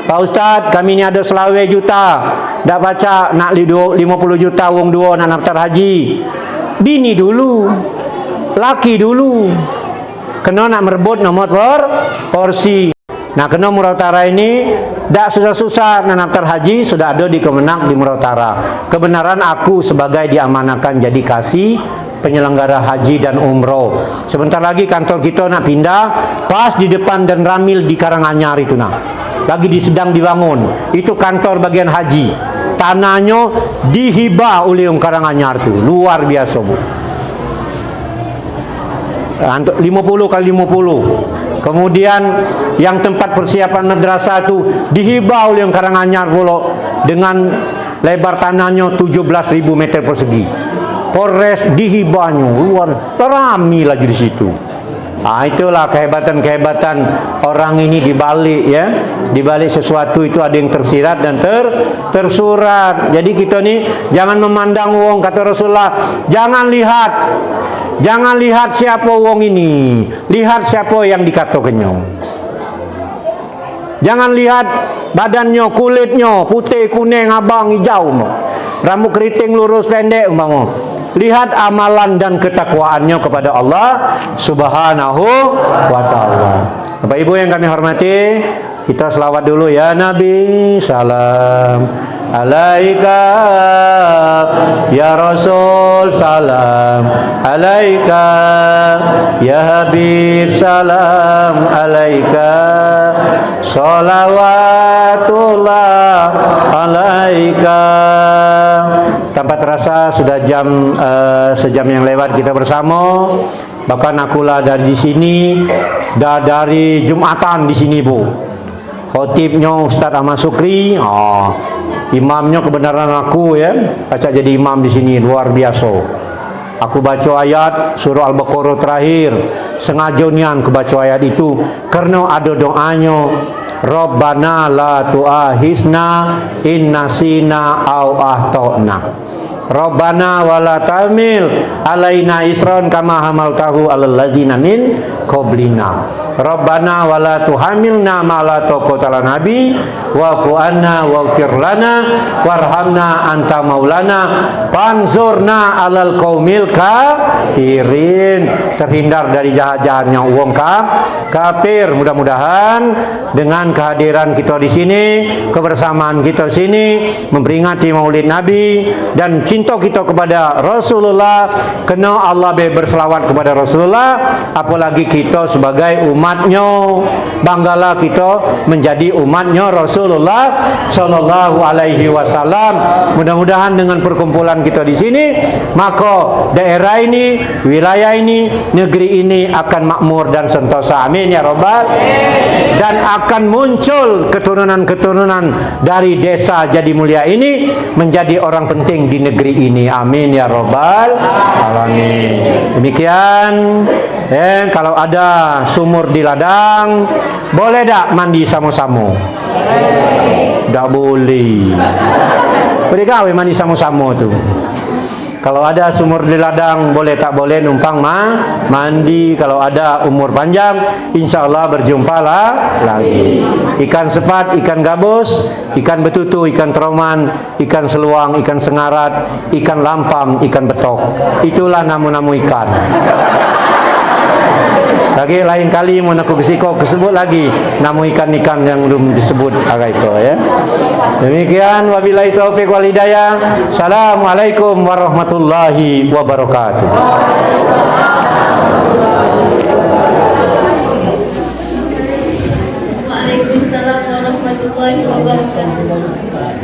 Pak Ustadz, kami ni ada selawe juta. Dak baca nak 50 juta wong dua nak naftar haji. Bini dulu. Laki dulu. Kena nak merebut nomor porsi. Nah, kena Murau Utara ini dak susah-susah nak naftar haji sudah ada di Kemenak di Murau Utara. Kebenaran aku sebagai diamanakan jadi kasih penyelenggara haji dan umroh. Sebentar lagi kantor kita nak pindah pas di depan dan Ramil di Karanganyar itu nah. Lagi sedang dibangun. Itu kantor bagian haji. Tanahnya dihibah oleh orang Karanganyar tu. Luar biasa bu. 50 kali 50. Kemudian yang tempat persiapan madrasah tu dihibah oleh orang Karanganyar pula dengan lebar tanahnya 17.000 meter persegi. Polres dihibahnya luar ramai lagi di situ. Itulah kehebatan-kehebatan orang ini dibalik ya. Dibalik sesuatu itu ada yang tersirat dan tersurat. Jadi kita ni jangan memandang wong kata Rasulullah, jangan lihat siapa wong ini, lihat siapa yang dikatakannya. Jangan lihat badannya, kulitnya, putih, kuning, abang, hijau, rambut keriting lurus pendek umpama. Lihat amalan dan ketakwaannya kepada Allah Subhanahu wa ta'ala. Bapak Ibu yang kami hormati, kita selawat dulu ya Nabi, salam alaika ya Rasul, salam alaika ya Habib, salam alaika salawatullah alaika. Tanpa terasa sudah sejam yang lewat kita bersama. Bahkan akulah dari sini, dari Jumatan di sini bu. Khotibnya Ustaz Ahmad Sukri, imamnya kebenaran aku ya, acak jadi imam di sini luar biasa. Aku baca ayat surah Al-Baqarah terakhir. Sengaja nian aku baca ayat itu karena ada doanya, Rabbana la tu'ahisna in nasina au ahtona. Rabbana wala tamil alaina isron kama hamaltahu alal ladzina min qablina. Rabbana wala tuhamilna ma la taqata lana bi wa'fu anna waghfir lana warhamna anta maulana panzurna alal qaumil kafirin. Terhindar dari jahat-jahatnya wong kafir. Mudah-mudahan dengan kehadiran kita di sini, kebersamaan kita di sini memperingati Maulid Nabi dan cinta kita kepada Rasulullah, kena Allah berselawat kepada Rasulullah, apalagi kita sebagai umatnya, banggalah kita menjadi umatnya Rasulullah Sallallahu Alaihi Wasallam. Mudah-mudahan dengan perkumpulan kita di sini, maka daerah ini, wilayah ini, negeri ini akan makmur dan sentosa. Amin ya Rabbal. Dan akan muncul keturunan-keturunan dari desa Jadi Mulia ini menjadi orang penting di negeri ini. Amin ya Rabbal alamin. Demikian. Kalau ada sumur di ladang, boleh tak mandi sama-sama? Tak boleh. Boleh gawe mandi sama-sama tu. Kalau ada sumur di ladang, boleh tak boleh numpang mandi. Kalau ada umur panjang, insya Allah berjumpa lagi. Ikan sepat, ikan gabus, ikan betutu, ikan teroman, ikan seluang, ikan sengarat, ikan lampam, ikan betok. Itulah namu-namu ikan. Lagi lain kali mau aku kesiko kesebut lagi nama ikan-ikan yang belum disebut agaiko ya. Demikian wabillahi taufiq wal hidayah. Assalamualaikum warahmatullahi wabarakatuh. Waalaikumsalam warahmatullahi wabarakatuh.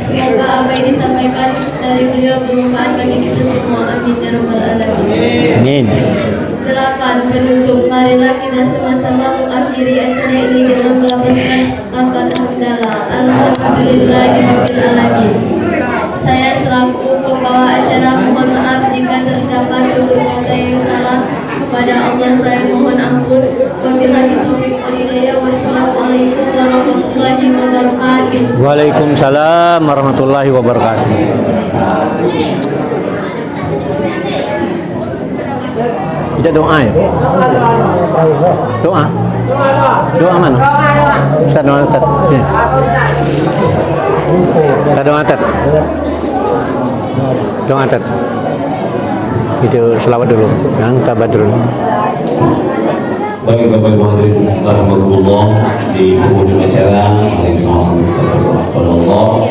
Semoga apa yang disampaikan dari beliau bermanfaat bagi kita semua. Amin ya rabbal alamin. Amin. 8. Penutup, marilah kita sama-sama mengakhiri acara ini dengan melafazkan lafaz hamdalah. Alhamdulillahirabbil alamin. Saya selaku pembawa acara mohon maaf jika terdapat tutur kata yang salah. Kepada Allah saya mohon ampun. Wabillahi taufiq wal hidayah. Wassalamualaikum warahmatullahi wabarakatuh. Waalaikumsalam warahmatullahi wabarakatuh. Kita doa ya? Doa? Doa mana? Ustaz doa Ustaz. Ustaz doa Ustaz. Doa Ustaz. Itu selawat dulu. Yang tabadrun. Bagi Bapak Ibu hadirin rahmatullah di penghujung acara, mari sama-sama kita berdoa kepada Allah.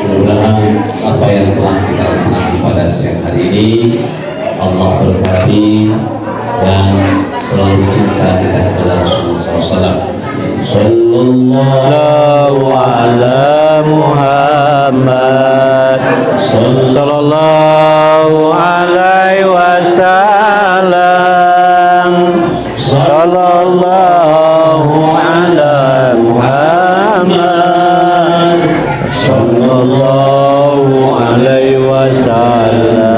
Mudah-mudahan apa yang telah kita laksanakan pada siang hari ini Allah berkati dan selalu cinta kita kepada Rasulullah SAW. Sallallahu ala Muhammad sallallahu alaihi wasallam. Sallallahu ala Muhammad sallallahu alaihi wasallam.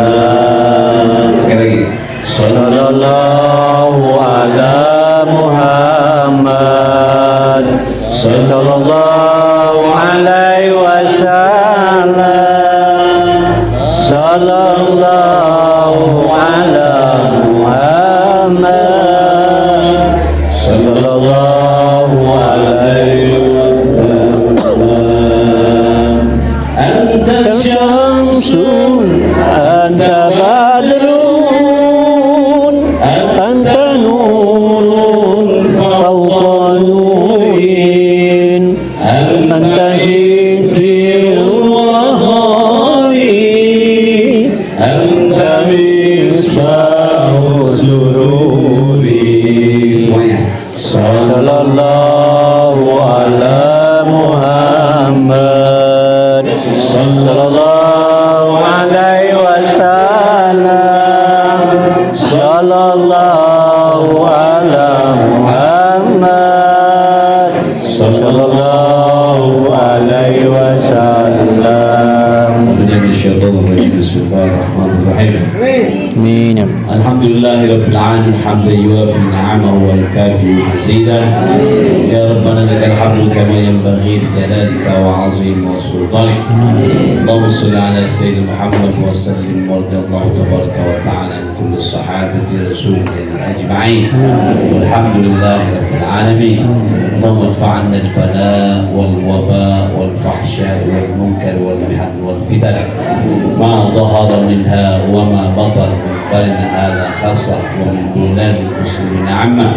Sekali lagi. Sallallahu ala Muhammad sallallahu alaihi wasallam. Sallallahu ala Muhammad sallallahu alaihi wasallam. Anta syamsun anta badrun anta nurun fawqa nurin anta sifirun wa khali anta misbahu sururi. Semuanya. Sallallahu ala Muhammad sallallahu alaihi wasallam. Sallallahu ala Muhammad sallallahu alaihi wasallam. Bismillahirrahmanirrahim. الحمد لله رب العالمين حمدا يوافي نعمه ويكافئ مزيدا. يا ربنا لك الحمد كما ينبغي لجلالك وعظيم سلطانك. اللهم صل على سيدنا محمد وسلم وارض الله تبارك وتعالى عن كل الصحابه رسول الله اجمعين والحمد لله رب العالمين. اللهم ارفع عنا البلاء والوباء والفحشاء والمنكر والمحن والفتن ما ظهر منها وما بطن من بين هذا خاصة ومن بلاد المسلمين عامة.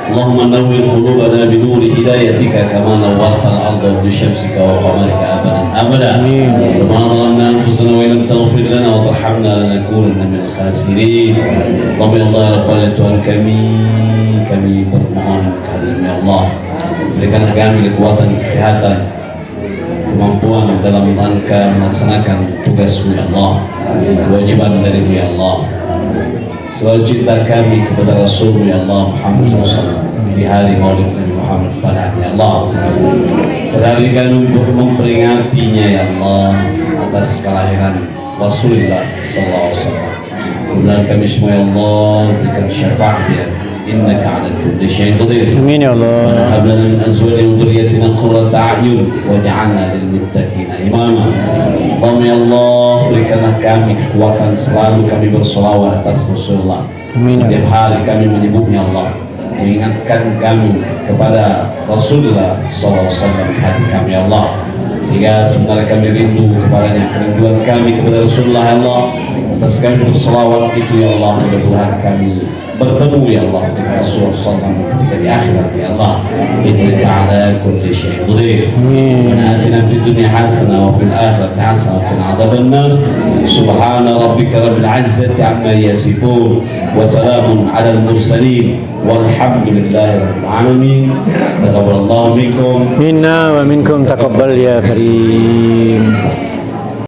اللهم نور قلوبنا بنور هدايتك كما نورت الأرض بشمسك وقمرك أبدا أبدا. ربنا ظلمنا أنفسنا وإن لم تغفر لنا وترحمنا لنكونن من الخاسرين. اللهم يا الله ربنا Tuhan kami bermohon kalian ya Allah, berikanlah kami kekuatan, kesehatan, kemampuan dalam rangka melaksanakan tugas-Mu ya Allah, kewajiban dari-Mu ya Allah. Selalu cinta kami kepada Rasul-Mu ya Allah Muhammad SAW di hari Maulid Nabi Muhammad pada ya Allah. Pada hari kami memperingatinya ya Allah atas kelahiran Rasulullah SAW. Kemudian kami semua ya Allah berikan syafaat ya إنك على كل شيء قدير. Amin ya Allah. وهب لنا من أزواجنا وذريتنا قرة أعين واجعلنا للمتقين إماما. اللهم ya Allah berikanlah kami kekuatan selalu kami berselawat atas Rasulullah. Amin. Setiap hari kami menyebutnya Allah, mengingatkan kami kepada Rasulullah SAW di hati kami ya Allah, sehingga sebenarnya kami rindu kepadanya, kerinduan kami kepada Rasulullah ya Allah. Atas kami berselawat itu ya Allah, mudah-mudahan kami bertemu ya Allah dengan Rasulullah SAW ketika di akhirat ya Allah. Innaka ala kulli syai'in qadir. Rabbana atina fid dunya hasanah wa fil akhirati hasanah wa qina adzaban nar. Subhana rabbika rabbil izzati amma yasifun wa salamun alal mursalin walhamdulillahi rabbil alamin. Taqabbalallahu minkum Minna wa minkum taqabbal ya karim.